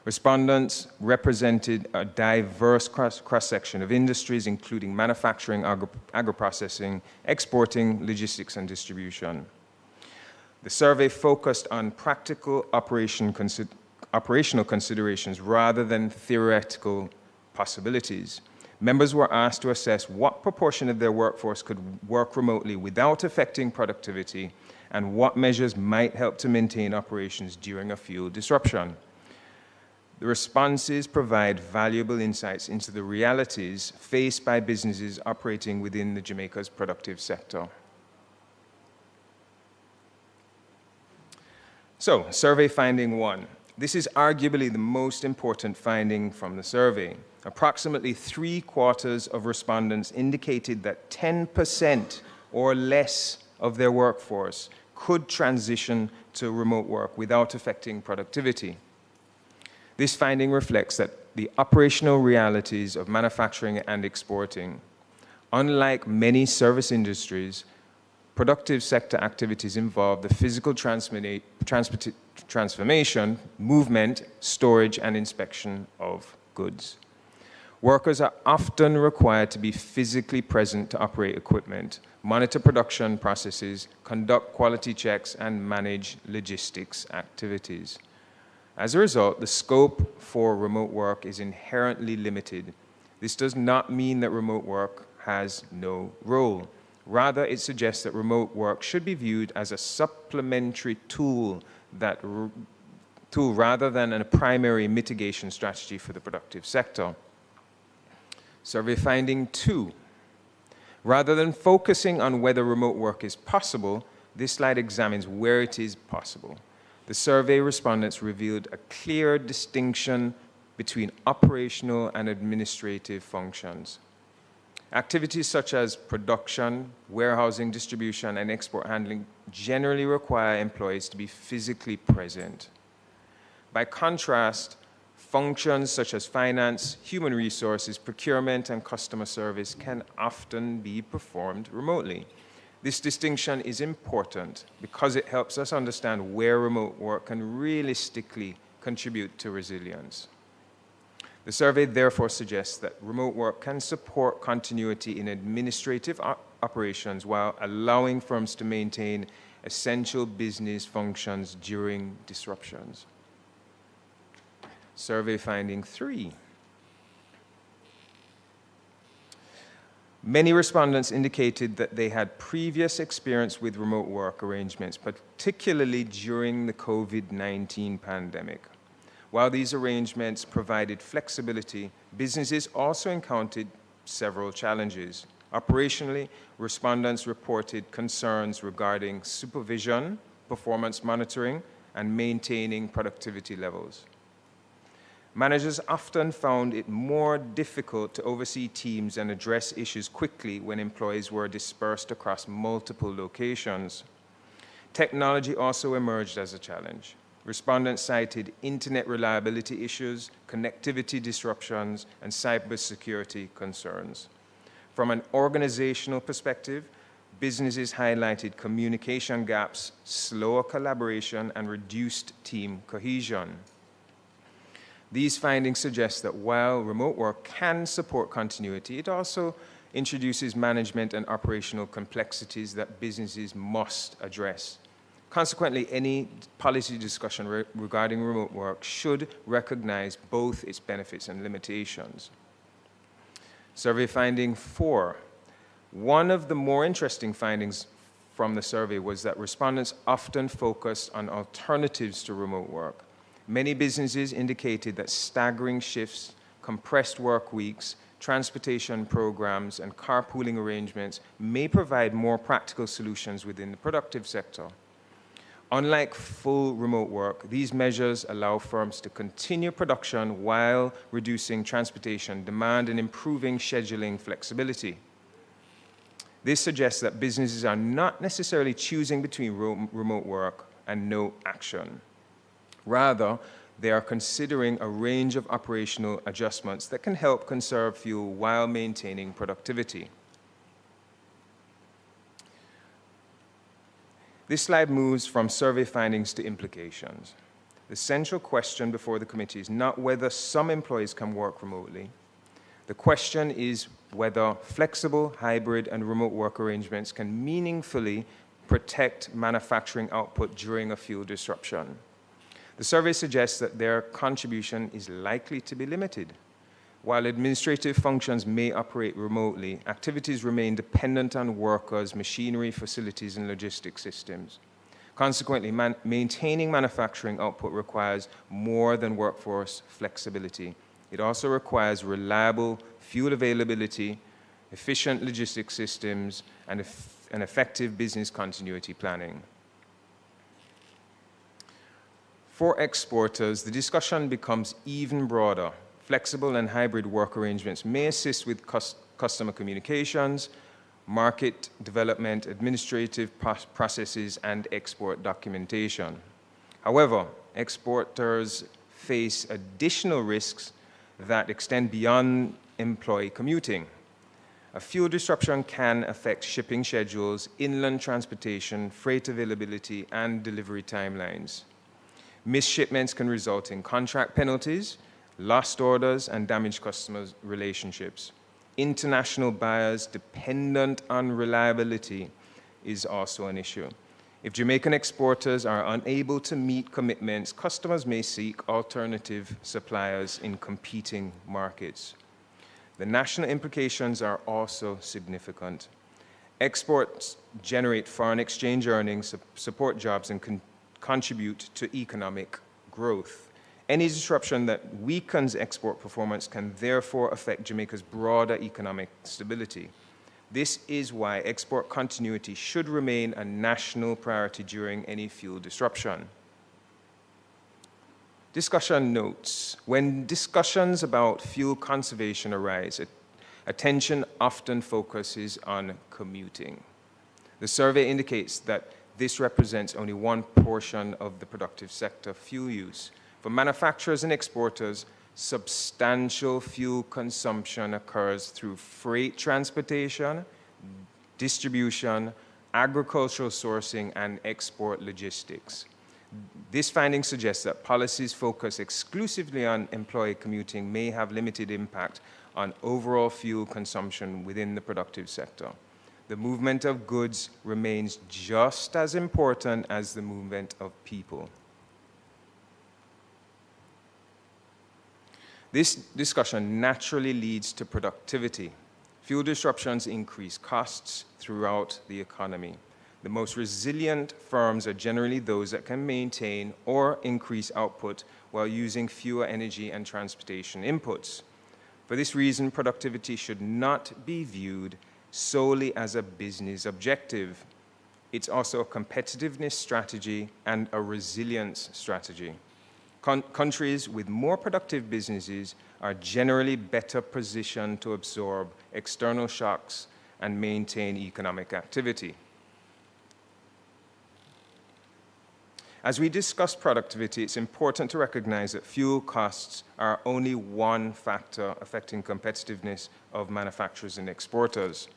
Respondents represented a diverse cross-section of industries, including manufacturing, agro-processing, exporting, logistics, and distribution. The survey focused on practical operational considerations rather than theoretical possibilities. Members were asked to assess what proportion of their workforce could work remotely without affecting productivity, and what measures might help to maintain operations during a fuel disruption. The responses provide valuable insights into the realities faced by businesses operating within the Jamaica's productive sector. So, survey finding 1. This is arguably the most important finding from the survey. Approximately 3/4 of respondents indicated that 10% or less of their workforce could transition to remote work without affecting productivity. This finding reflects that the operational realities of manufacturing and exporting. Unlike many service industries, productive sector activities involve the physical transformation, movement, storage, and inspection of goods. Workers are often required to be physically present to operate equipment, monitor production processes, conduct quality checks, and manage logistics activities. As a result, the scope for remote work is inherently limited. This does not mean that remote work has no role. Rather, it suggests that remote work should be viewed as a supplementary tool rather than a primary mitigation strategy for the productive sector. Survey finding 2. Rather than focusing on whether remote work is possible, this slide examines where it is possible. The survey respondents revealed a clear distinction between operational and administrative functions. Activities such as production, warehousing, distribution, and export handling generally require employees to be physically present. By contrast, functions such as finance, human resources, procurement, and customer service can often be performed remotely. This distinction is important because it helps us understand where remote work can realistically contribute to resilience. The survey therefore suggests that remote work can support continuity in administrative operations while allowing firms to maintain essential business functions during disruptions. Survey finding 3. Many respondents indicated that they had previous experience with remote work arrangements, particularly during the COVID-19 pandemic. While these arrangements provided flexibility, businesses also encountered several challenges. Operationally, respondents reported concerns regarding supervision, performance monitoring, and maintaining productivity levels. Managers often found it more difficult to oversee teams and address issues quickly when employees were dispersed across multiple locations. Technology also emerged as a challenge. Respondents cited internet reliability issues, connectivity disruptions, and cybersecurity concerns. From an organizational perspective, businesses highlighted communication gaps, slower collaboration, and reduced team cohesion. These findings suggest that while remote work can support continuity, it also introduces management and operational complexities that businesses must address. Consequently, any policy discussion regarding remote work should recognize both its benefits and limitations. Survey finding 4. One of the more interesting findings from the survey was that respondents often focused on alternatives to remote work. Many businesses indicated that staggering shifts, compressed work weeks, transportation programs, and carpooling arrangements may provide more practical solutions within the productive sector. Unlike full remote work, these measures allow firms to continue production while reducing transportation demand and improving scheduling flexibility. This suggests that businesses are not necessarily choosing between remote work and no action. Rather, they are considering a range of operational adjustments that can help conserve fuel while maintaining productivity. This slide moves from survey findings to implications. The central question before the committee is not whether some employees can work remotely. The question is whether flexible, hybrid, and remote work arrangements can meaningfully protect manufacturing output during a fuel disruption. The survey suggests that their contribution is likely to be limited. While administrative functions may operate remotely, activities remain dependent on workers, machinery, facilities, and logistics systems. Consequently, maintaining manufacturing output requires more than workforce flexibility. It also requires reliable fuel availability, efficient logistics systems, and effective business continuity planning. For exporters, the discussion becomes even broader. Flexible and hybrid work arrangements may assist with customer communications, market development, administrative processes, and export documentation. However, exporters face additional risks that extend beyond employee commuting. A fuel disruption can affect shipping schedules, inland transportation, freight availability, and delivery timelines. Missed shipments can result in contract penalties, lost orders, and damaged customer relationships. International buyers dependent on reliability is also an issue. If Jamaican exporters are unable to meet commitments, customers may seek alternative suppliers in competing markets. The national implications are also significant. Exports generate foreign exchange earnings, support jobs, and contribute to economic growth. Any disruption that weakens export performance can therefore affect Jamaica's broader economic stability. This is why export continuity should remain a national priority during any fuel disruption. Discussion notes. When discussions about fuel conservation arise, attention often focuses on commuting. The survey indicates that this represents only one portion of the productive sector fuel use. For manufacturers and exporters, substantial fuel consumption occurs through freight transportation, distribution, agricultural sourcing, and export logistics. This finding suggests that policies focused exclusively on employee commuting may have limited impact on overall fuel consumption within the productive sector. The movement of goods remains just as important as the movement of people. This discussion naturally leads to productivity. Fuel disruptions increase costs throughout the economy. The most resilient firms are generally those that can maintain or increase output while using fewer energy and transportation inputs. For this reason, productivity should not be viewed solely as a business objective. It's also a competitiveness strategy and a resilience strategy. Countries with more productive businesses are generally better positioned to absorb external shocks and maintain economic activity. As we discuss productivity, it's important to recognize that fuel costs are only one factor affecting competitiveness of manufacturers and exporters.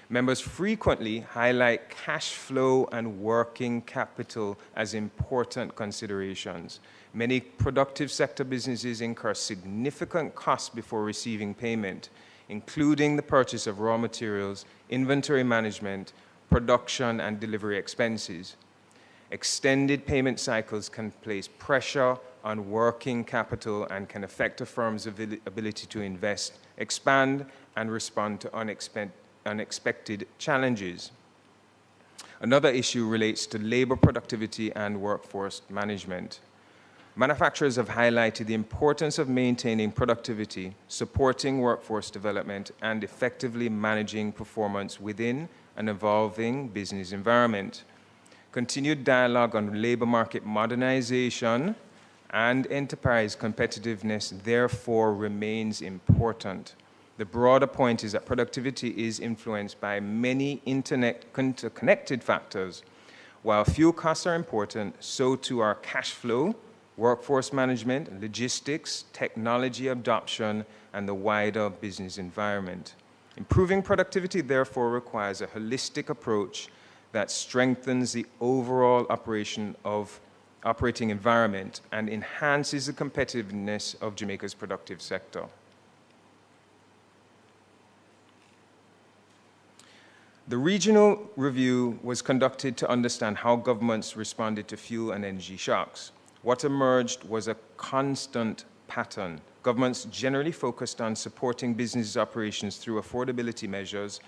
Members frequently highlight cash flow and working capital as important considerations. Many productive sector businesses incur significant costs before receiving payment, including the purchase of raw materials, inventory management, production and delivery expenses. Extended payment cycles can place pressure on working capital and can affect a firm's ability to invest, expand, and respond to unexpected challenges. Another issue relates to labor productivity and workforce management. Manufacturers have highlighted the importance of maintaining productivity, supporting workforce development, and effectively managing performance within an evolving business environment. Continued dialogue on labor market modernization and enterprise competitiveness therefore remains important. The broader point is that productivity is influenced by many interconnected factors. While fuel costs are important, so too are cash flow, workforce management, logistics, technology adoption, and the wider business environment. Improving productivity therefore requires a holistic approach that strengthens the overall operating environment and enhances the competitiveness of Jamaica's productive sector. The regional review was conducted to understand how governments responded to fuel and energy shocks. What emerged was a constant pattern. Governments generally focused on supporting business operations through affordability measures,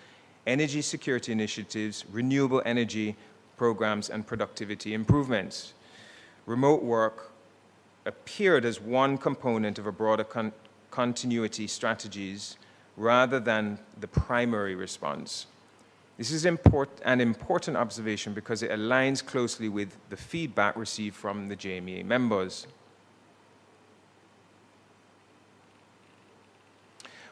energy security initiatives, renewable energy programs, and productivity improvements. Remote work appeared as one component of a broader continuity strategies rather than the primary response. This is an important observation because it aligns closely with the feedback received from the JMEA members.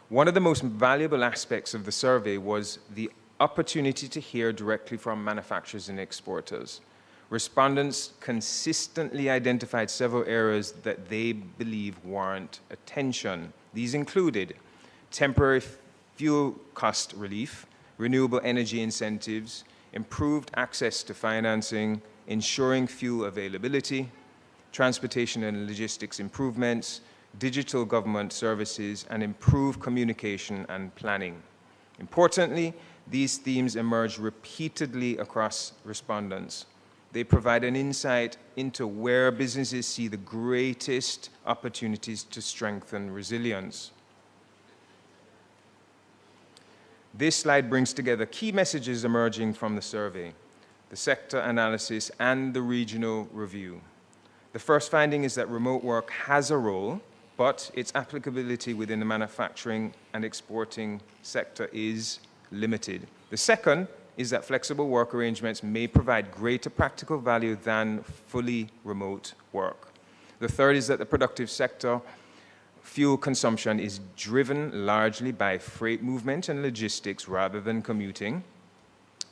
One of the most valuable aspects of the survey was the opportunity to hear directly from manufacturers and exporters. Respondents consistently identified several areas that they believe warrant attention. These included temporary fuel cost relief, renewable energy incentives, improved access to financing, ensuring fuel availability, transportation and logistics improvements, digital government services, and improved communication and planning. Importantly, these themes emerge repeatedly across respondents. They provide an insight into where businesses see the greatest opportunities to strengthen resilience. This slide brings together key messages emerging from the survey, the sector analysis, and the regional review. The first finding is that remote work has a role, but its applicability within the manufacturing and exporting sector is limited. The second is that flexible work arrangements may provide greater practical value than fully remote work. The third is that the productive sector fuel consumption is driven largely by freight movement and logistics rather than commuting.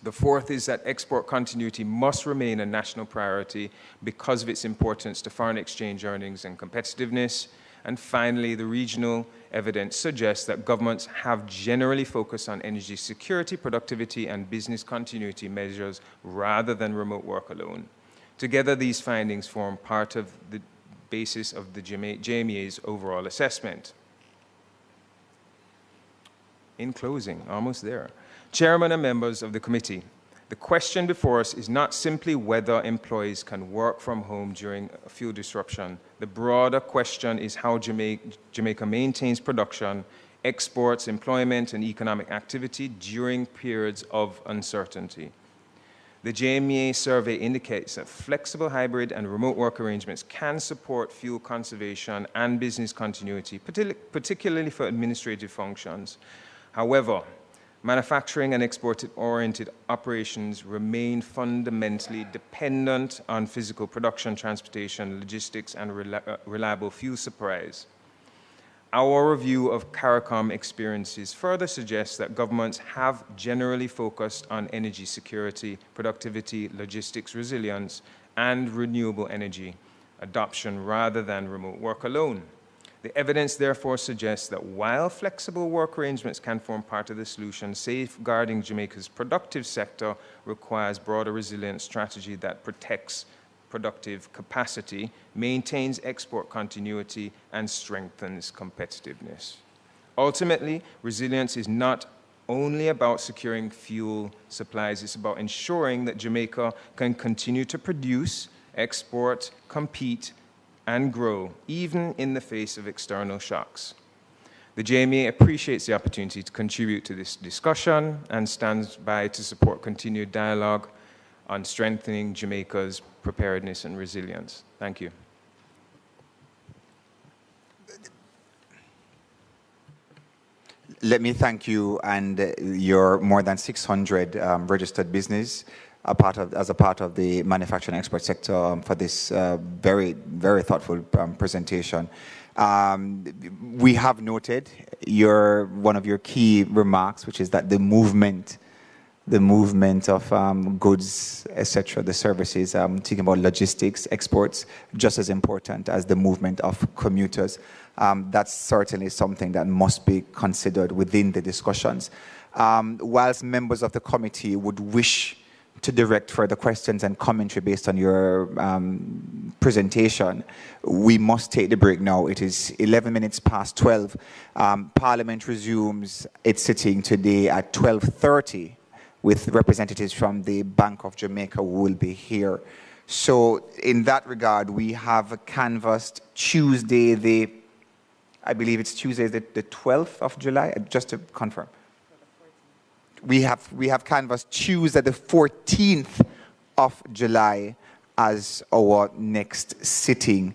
The fourth is that export continuity must remain a national priority because of its importance to foreign exchange earnings and competitiveness. And finally, the regional evidence suggests that governments have generally focused on energy security, productivity, and business continuity measures rather than remote work alone. Together, these findings form part of the basis of the JMEA's overall assessment. In closing, almost there. Chairman and members of the committee, the question before us is not simply whether employees can work from home during a fuel disruption. The broader question is how Jamaica maintains production, exports, employment, and economic activity during periods of uncertainty. The JMEA survey indicates that flexible hybrid and remote work arrangements can support fuel conservation and business continuity, particularly for administrative functions. However, manufacturing and export-oriented operations remain fundamentally dependent on physical production, transportation, logistics, and reliable fuel supplies. Our review of CARICOM experiences further suggests that governments have generally focused on energy security, productivity, logistics resilience, and renewable energy adoption rather than remote work alone. The evidence therefore suggests that while flexible work arrangements can form part of the solution, safeguarding Jamaica's productive sector requires broader resilience strategy that protects productive capacity, maintains export continuity, and strengthens competitiveness. Ultimately, resilience is not only about securing fuel supplies, it's about ensuring that Jamaica can continue to produce, export, compete, and grow, even in the face of external shocks. The JMA appreciates the opportunity to contribute to this discussion and stands by to support continued dialogue on strengthening Jamaica's preparedness and resilience. Thank you. Let me thank you and your more than 600 registered business as a part of the manufacturing export sector for this very, very thoughtful presentation. We have noted one of your key remarks, which is that the movement of goods, etc., the services, thinking about logistics, exports, just as important as the movement of commuters. That's certainly something that must be considered within the discussions. Whilst members of the committee would wish to direct further questions and commentary based on your presentation, we must take the break now. It is 11 minutes past 12. Parliament resumes its sitting today at 12:30 with representatives from the Bank of Jamaica who will be here. So in that regard, we have canvassed Tuesday, I believe it's Tuesday the 12th of July, just to confirm. We have canvassed Tuesday the 14th of July as our next sitting.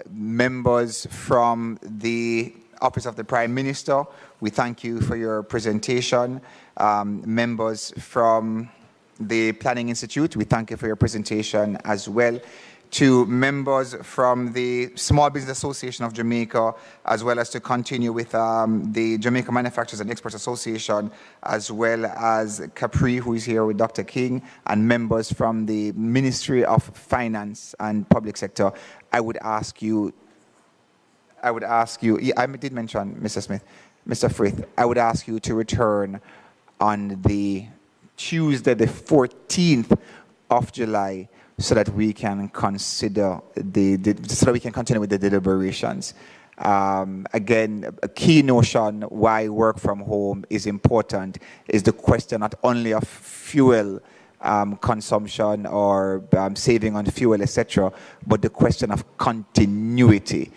Members from the Office of the Prime Minister, we thank you for your presentation. Members from the Planning Institute, we thank you for your presentation as well. To members from the Small Business Association of Jamaica, as well as to continue with the Jamaica Manufacturers and Exports Association, as well as Capri, who is here with Dr. King, and members from the Ministry of Finance and Public Sector. I would ask you, I did mention Mr. Smith, Mr. Frith, I would ask you to return on the Tuesday, the 14th of July, so that we can consider so that we can continue with the deliberations. Again, a key notion why work from home is important is the question not only of fuel consumption or saving on fuel, etc., but the question of continuity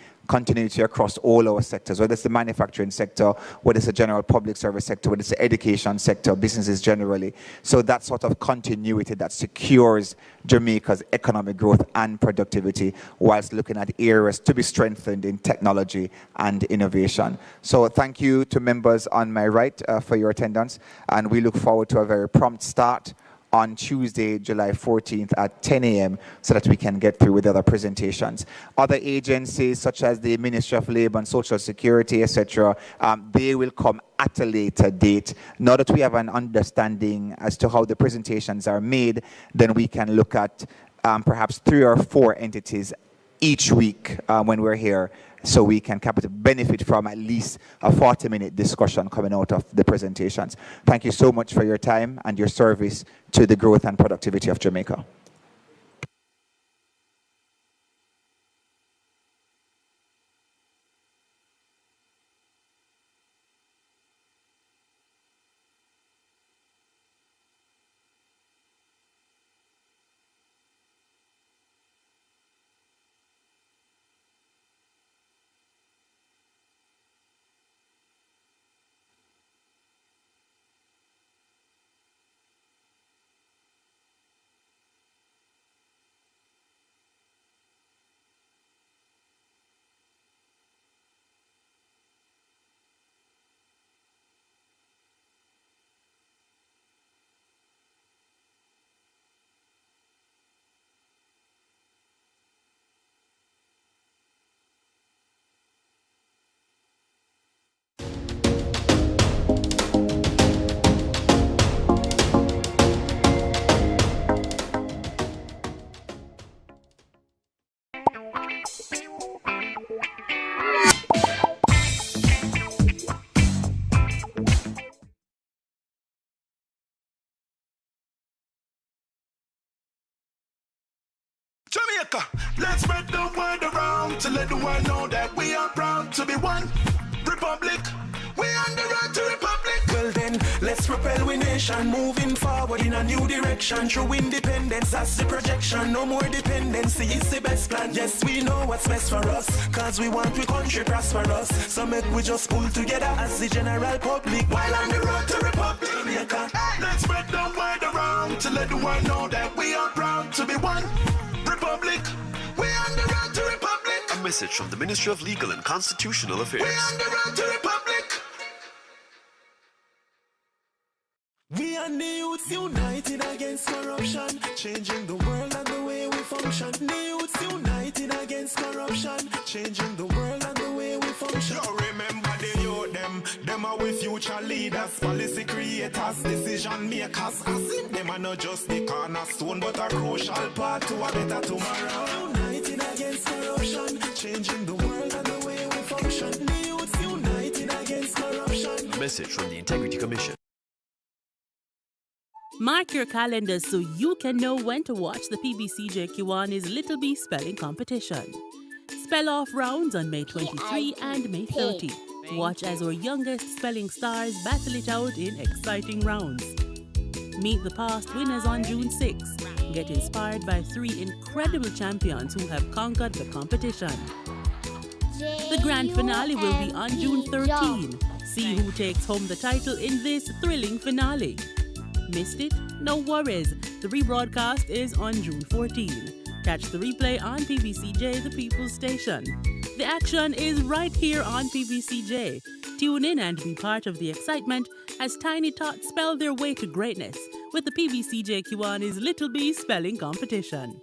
across all our sectors, whether it's the manufacturing sector, whether it's the general public service sector, whether it's the education sector, businesses generally. So that sort of continuity that secures Jamaica's economic growth and productivity whilst looking at areas to be strengthened in technology and innovation. So thank you to members on my right for your attendance, and we look forward to a very prompt start on Tuesday, July 14th at 10 a.m. so that we can get through with other presentations. Other agencies such as the Ministry of Labour and Social Security, etc., they will come at a later date. Now that we have an understanding as to how the presentations are made, then we can look at perhaps 3 or 4 entities each week when we're here, so we can benefit from at least a 40-minute discussion coming out of the presentations. Thank you so much for your time and your service to the growth and productivity of Jamaica. Jamaica. Let's spread the word around to let the world know that we are proud to be one republic. We on the road to republic. Well then, let's propel we nation, moving forward in a new direction. True independence, that's the projection. No more dependency, it's the best plan. Yes, we know what's best for us, cause we want we country prosperous. So make we just pull together as the general public, while on the road to republic. Jamaica. Let's spread the word around to let the world know that we are proud to be one republic. We on the road to republic. A message from the Ministry of Legal and Constitutional Affairs. We on the road to republic. We are the youths united against corruption, changing the world and the way we function. The youths united against corruption, changing the world and the way we function. You remember the youth, them are we future leaders, policy creators, decision makers. As in them are not just the cornerstone, but a crucial part to a better tomorrow. United against corruption, changing the world and the way we function. The youths united against corruption. A message from the Integrity Commission. Mark your calendars so you can know when to watch the PBCJ Kiwani's Little B Spelling Competition. Spell off rounds on May 23 and May 30. Watch as our youngest spelling stars battle it out in exciting rounds. Meet the past winners on June 6. Get inspired by 3 incredible champions who have conquered the competition. The grand finale will be on June 13. See who takes home the title in this thrilling finale. Missed it? No worries. The rebroadcast is on June 14. Catch the replay on PBCJ, the People's Station. The action is right here on PBCJ. Tune in and be part of the excitement as tiny tots spell their way to greatness with the PBCJ Kiwani's Little B Spelling Competition.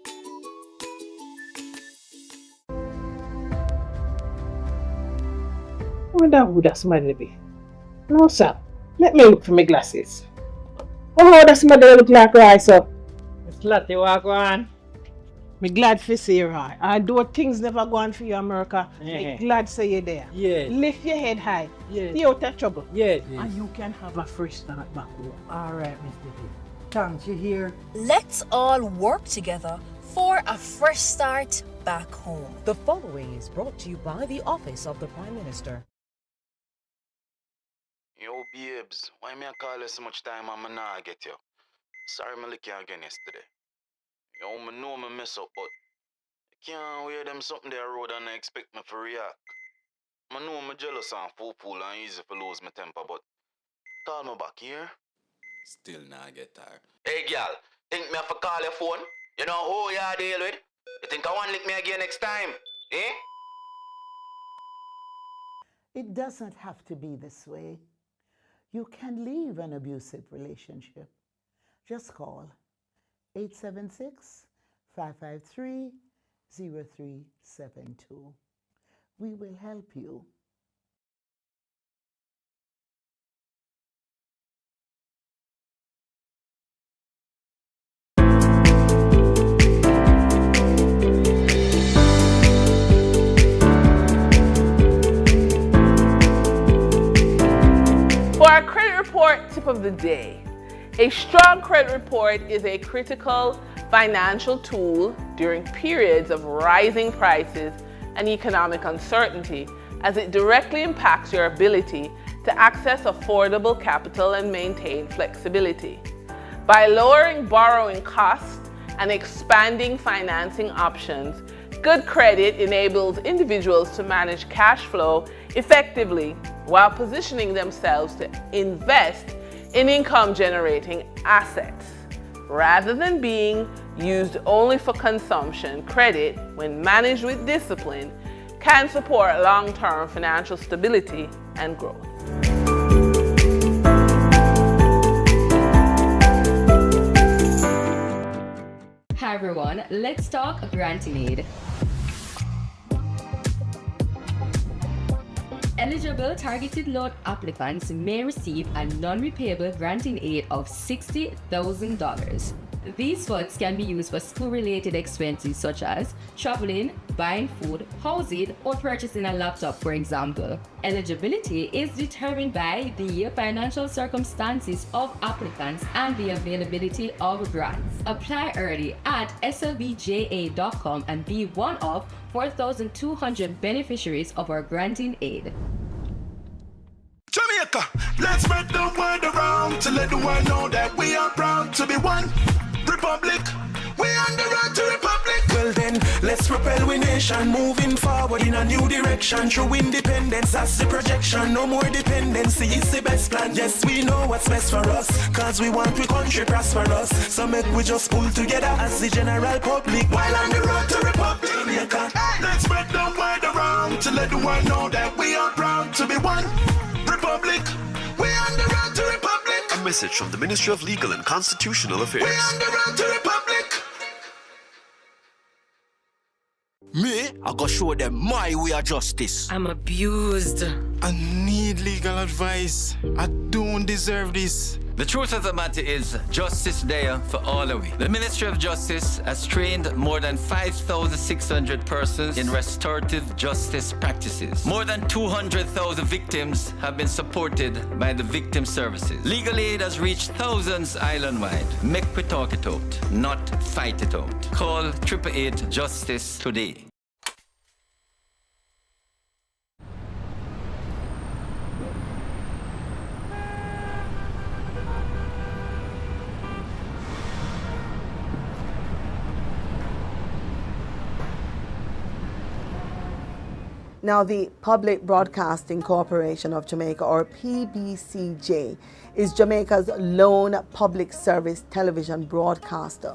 I wonder who that somebody be. No, sir. Let me look for my glasses. Oh, that's my look like right, so. It's Lottie, walk on. Me glad for see you, right? Although things never go on for you, America, me glad say you there. Yeah. Lift your head high. Yeah. Stay out of trouble. Yeah. And you can have a fresh start back home. All right, Mr. D. Thanks, you hear? Let's all work together for a fresh start back home. The following is brought to you by the Office of the Prime Minister. Yo, babes, why me I call you so much time and I not get you? Sorry me lick you again yesterday. Yo, me know me mess up, but I can't wear them something there road and I expect me to react. I know me jealous and fool and easy to lose my temper, but call me back here. Still not get tired. Hey, girl, think me have to call your phone? You know who you are deal with? You think I want to lick me again next time? Eh? It doesn't have to be this way. You can leave an abusive relationship. Just call 876-553-0372. We will help you. For our credit report tip of the day, a strong credit report is a critical financial tool during periods of rising prices and economic uncertainty, as it directly impacts your ability to access affordable capital and maintain flexibility. By lowering borrowing costs and expanding financing options, good credit enables individuals to manage cash flow effectively while positioning themselves to invest in income-generating assets. Rather than being used only for consumption, credit, when managed with discipline, can support long-term financial stability and growth. Hi everyone, let's talk granting aid. Eligible targeted loan applicants may receive a non-repayable granting aid of $60,000. These funds can be used for school-related expenses such as traveling, buying food, housing, or purchasing a laptop, for example. Eligibility is determined by the financial circumstances of applicants and the availability of grants. Apply early at slbja.com and be one of 4,200 beneficiaries of our granting aid. Jamaica, let's spread the word around to let the world know that we are proud to be one republic. We on the road to republic. Well then, let's propel we nation moving forward in a new direction. True independence, that's the projection. No more dependency, it's the best plan. Yes, we know what's best for us, cause we want we country prosperous. So make we just pull together as the general public while on the road to republic. Jamaica, let's spread the word around to let the world know that we are proud to be one republic. We on the road to republic. A message from the Ministry of Legal and Constitutional Affairs. We on the road to republic. Me, I go show them my way of justice. I'm abused. I need legal advice. I don't deserve this. The truth of the matter is, justice there for all of we. The Ministry of Justice has trained more than 5,600 persons in restorative justice practices. More than 200,000 victims have been supported by the victim services. Legal aid has reached thousands island-wide. Make we talk it out, not fight it out. Call 888 Justice today. Now, the Public Broadcasting Corporation of Jamaica, or PBCJ, is Jamaica's lone public service television broadcaster.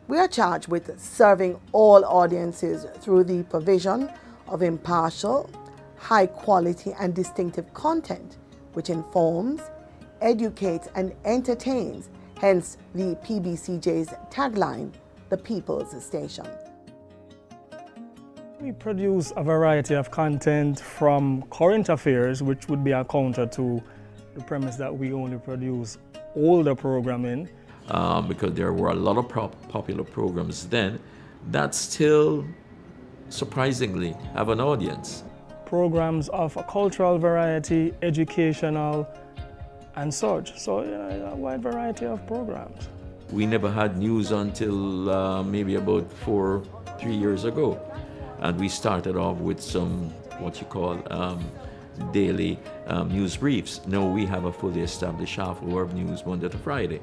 We are charged with serving all audiences through the provision of impartial, high quality and distinctive content, which informs, educates and entertains, hence the PBCJ's tagline, the People's Station. We produce a variety of content from current affairs, which would be a counter to the premise that we only produce older programming. Because there were a lot of popular programs then that still, surprisingly, have an audience. Programs of a cultural variety, educational, and such. So, a wide variety of programs. We never had news until maybe about 3 years ago. And we started off with some, what you call, daily news briefs. Now we have a fully established half-hour of news Monday to Friday.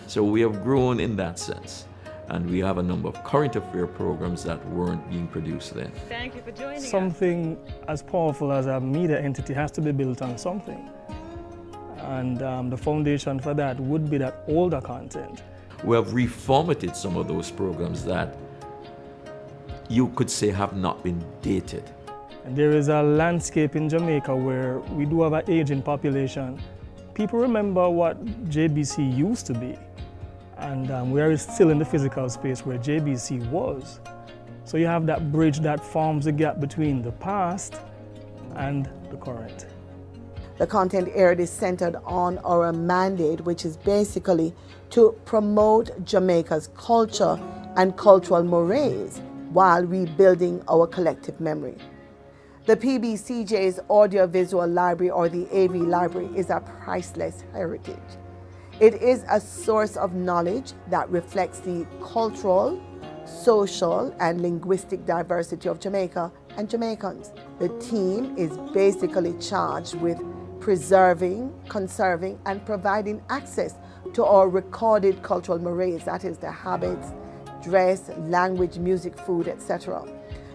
So we have grown in that sense. And we have a number of current affair programs that weren't being produced then. Thank you for joining us. Something as powerful as a media entity has to be built on something. And the foundation for that would be that older content. We have reformatted some of those programs that you could say have not been dated. And there is a landscape in Jamaica where we do have an aging population. People remember what JBC used to be. And we are still in the physical space where JBC was. So you have that bridge that forms the gap between the past and the current. The content aired is centered on our mandate, which is basically to promote Jamaica's culture and cultural mores while rebuilding our collective memory. The PBCJ's audiovisual library, or the AV library, is a priceless heritage. It is a source of knowledge that reflects the cultural, social, and linguistic diversity of Jamaica and Jamaicans. The team is basically charged with preserving, conserving, and providing access to our recorded cultural mores, that is, the habits, dress, language, music, food, etc.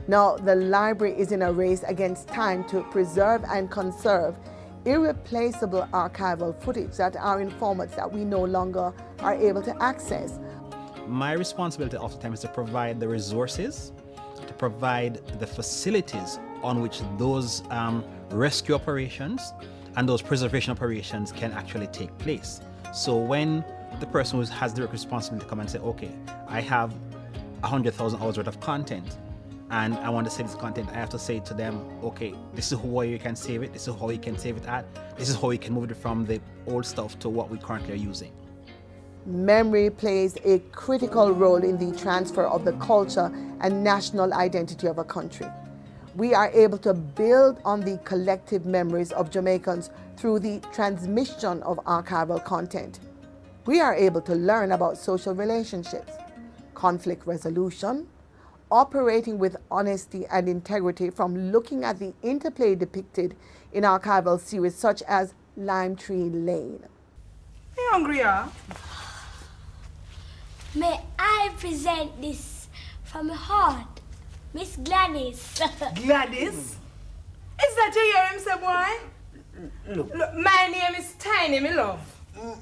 Now, the library is in a race against time to preserve and conserve irreplaceable archival footage that are in formats that we no longer are able to access. My responsibility oftentimes is to provide the resources, to provide the facilities on which those rescue operations and those preservation operations can actually take place. So when the person who has the responsibility to come and say, okay, I have 100,000 hours worth of content and I want to save this content, I have to say to them, okay, this is how you can save it, this is how you can save it at, this is how you can move it from the old stuff to what we currently are using. memory plays a critical role in the transfer of the culture and national identity of a country. We are able to build on the collective memories of Jamaicans through the transmission of archival content. We are able to learn about social relationships, conflict resolution, operating with honesty and integrity from looking at the interplay depicted in archival series such as Lime Tree Lane. You hungry, yeah? May I present this from my heart, Miss Gladys. Gladys? Is that you hear him say, boy? Look, my name is Tiny, me love.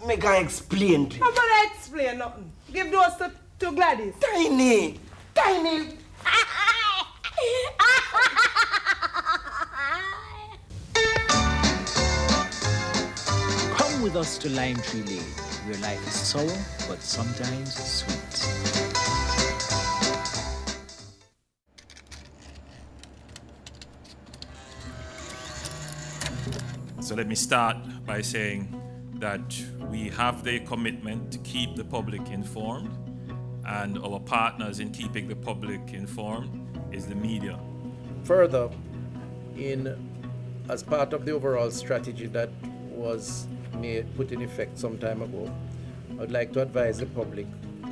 Make I explain to you. How about I explain nothing? Give those to Gladys. Tiny! Tiny! Come with us to Lime Tree Lane, where life is sour, but sometimes sweet. So let me start by saying that we have the commitment to keep the public informed, and our partners in keeping the public informed is the media. Further, as part of the overall strategy that was put in effect some time ago, I would like to advise the public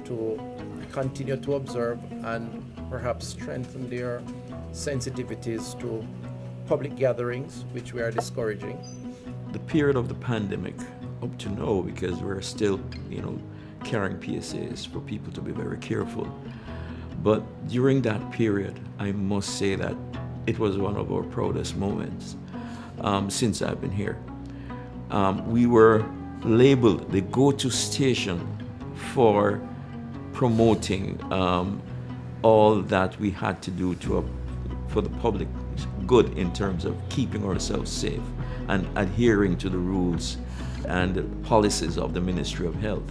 to continue to observe and perhaps strengthen their sensitivities to public gatherings, which we are discouraging. The period of the pandemic up to now, because we're still, carrying PSAs for people to be very careful. But during that period, I must say that it was one of our proudest moments since I've been here. We were labeled the go-to station for promoting all that we had to do for the public good in terms of keeping ourselves safe and adhering to the rules and the policies of the Ministry of Health.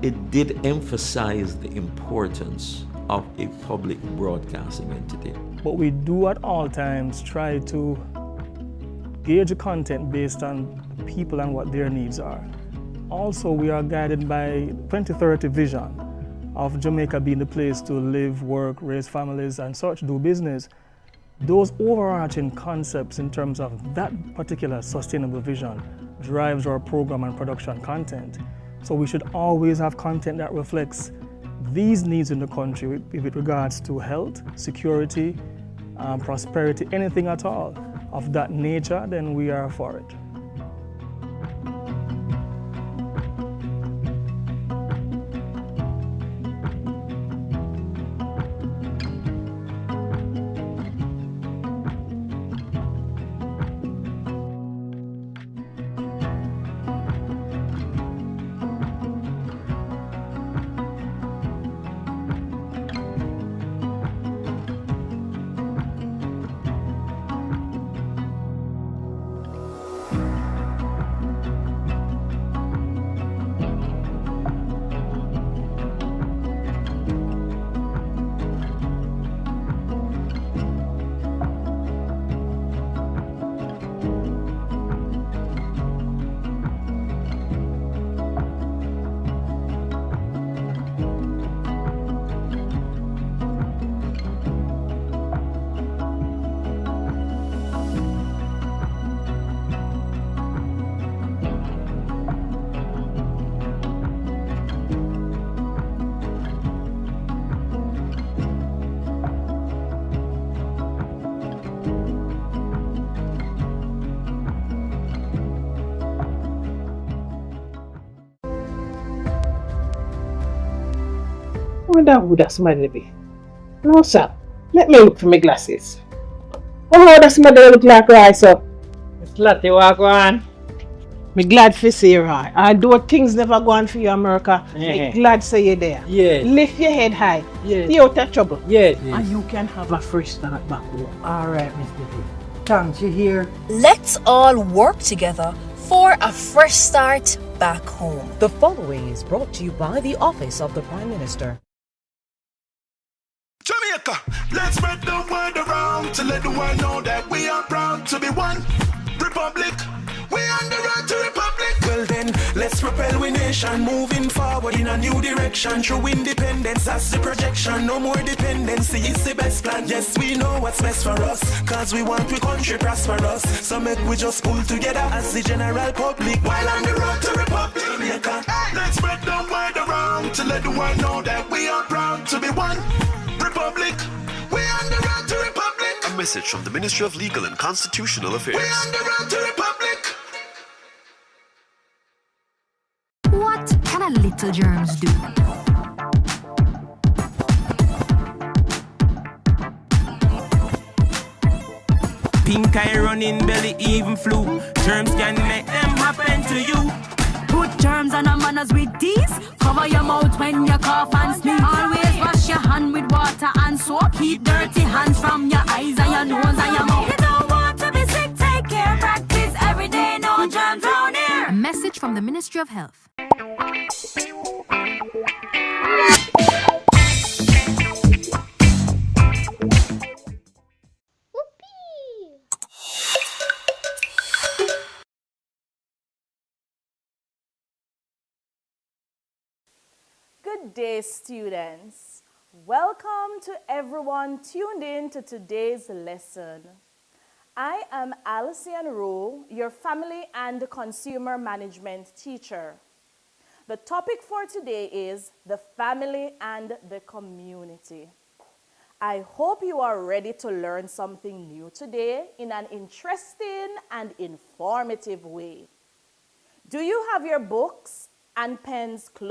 It did emphasize the importance of a public broadcasting entity. But we do at all times try to gauge the content based on the people and what their needs are. Also, we are guided by 2030 vision of Jamaica being the place to live, work, raise families, and such, do business. Those overarching concepts in terms of that particular sustainable vision drives our program and production content. So we should always have content that reflects these needs in the country with regards to health, security, prosperity, anything at all of that nature, then we are for it. I wonder who that somebody be. No, sir. Let me look for my glasses. Oh, that somebody look like rice up. Miss Lottie, walk on. Me glad for see you, Roy. Although things never go on for you, America, me glad say you there. Yes. Lift your head high. Yes. Stay out of trouble. Yes. And you can have a fresh start back home. All right, Mr. D. Thanks, you hear? Let's all work together for a fresh start back home. The following is brought to you by the Office of the Prime Minister. Jamaica, let's spread the word around to let the world know that we are proud to be one republic. We on the road to republic. Well then, let's propel we nation moving forward in a new direction. True independence, that's the projection. No more dependency, it's the best plan. Yes, we know what's best for us, cause we want we country prosperous. So make we just pull together as the general public while on the road to Republic. Let's spread the word around to let the world know that we are proud to be one Republic. We on the road to Republic. A message from the Ministry of Legal and Constitutional Affairs. We on the road to Republic. What can a little germs do? Pink eye running belly, even flu. Germs can make them happen to you. Put germs on our manners with these. Cover your mouth when you cough and sneeze. Always wash your hand with water and soap. Keep dirty hands from your eyes and your nose and your mouth. You don't want to be sick, take care. Practice every day, no germs around here. A message from the Ministry of Health. Good day, students. Welcome to everyone tuned in to today's lesson. I am Alison Rowe, your family and consumer management teacher. The topic for today is the family and the community. I hope you are ready to learn something new today in an interesting and informative way. Do you have your books and pens close?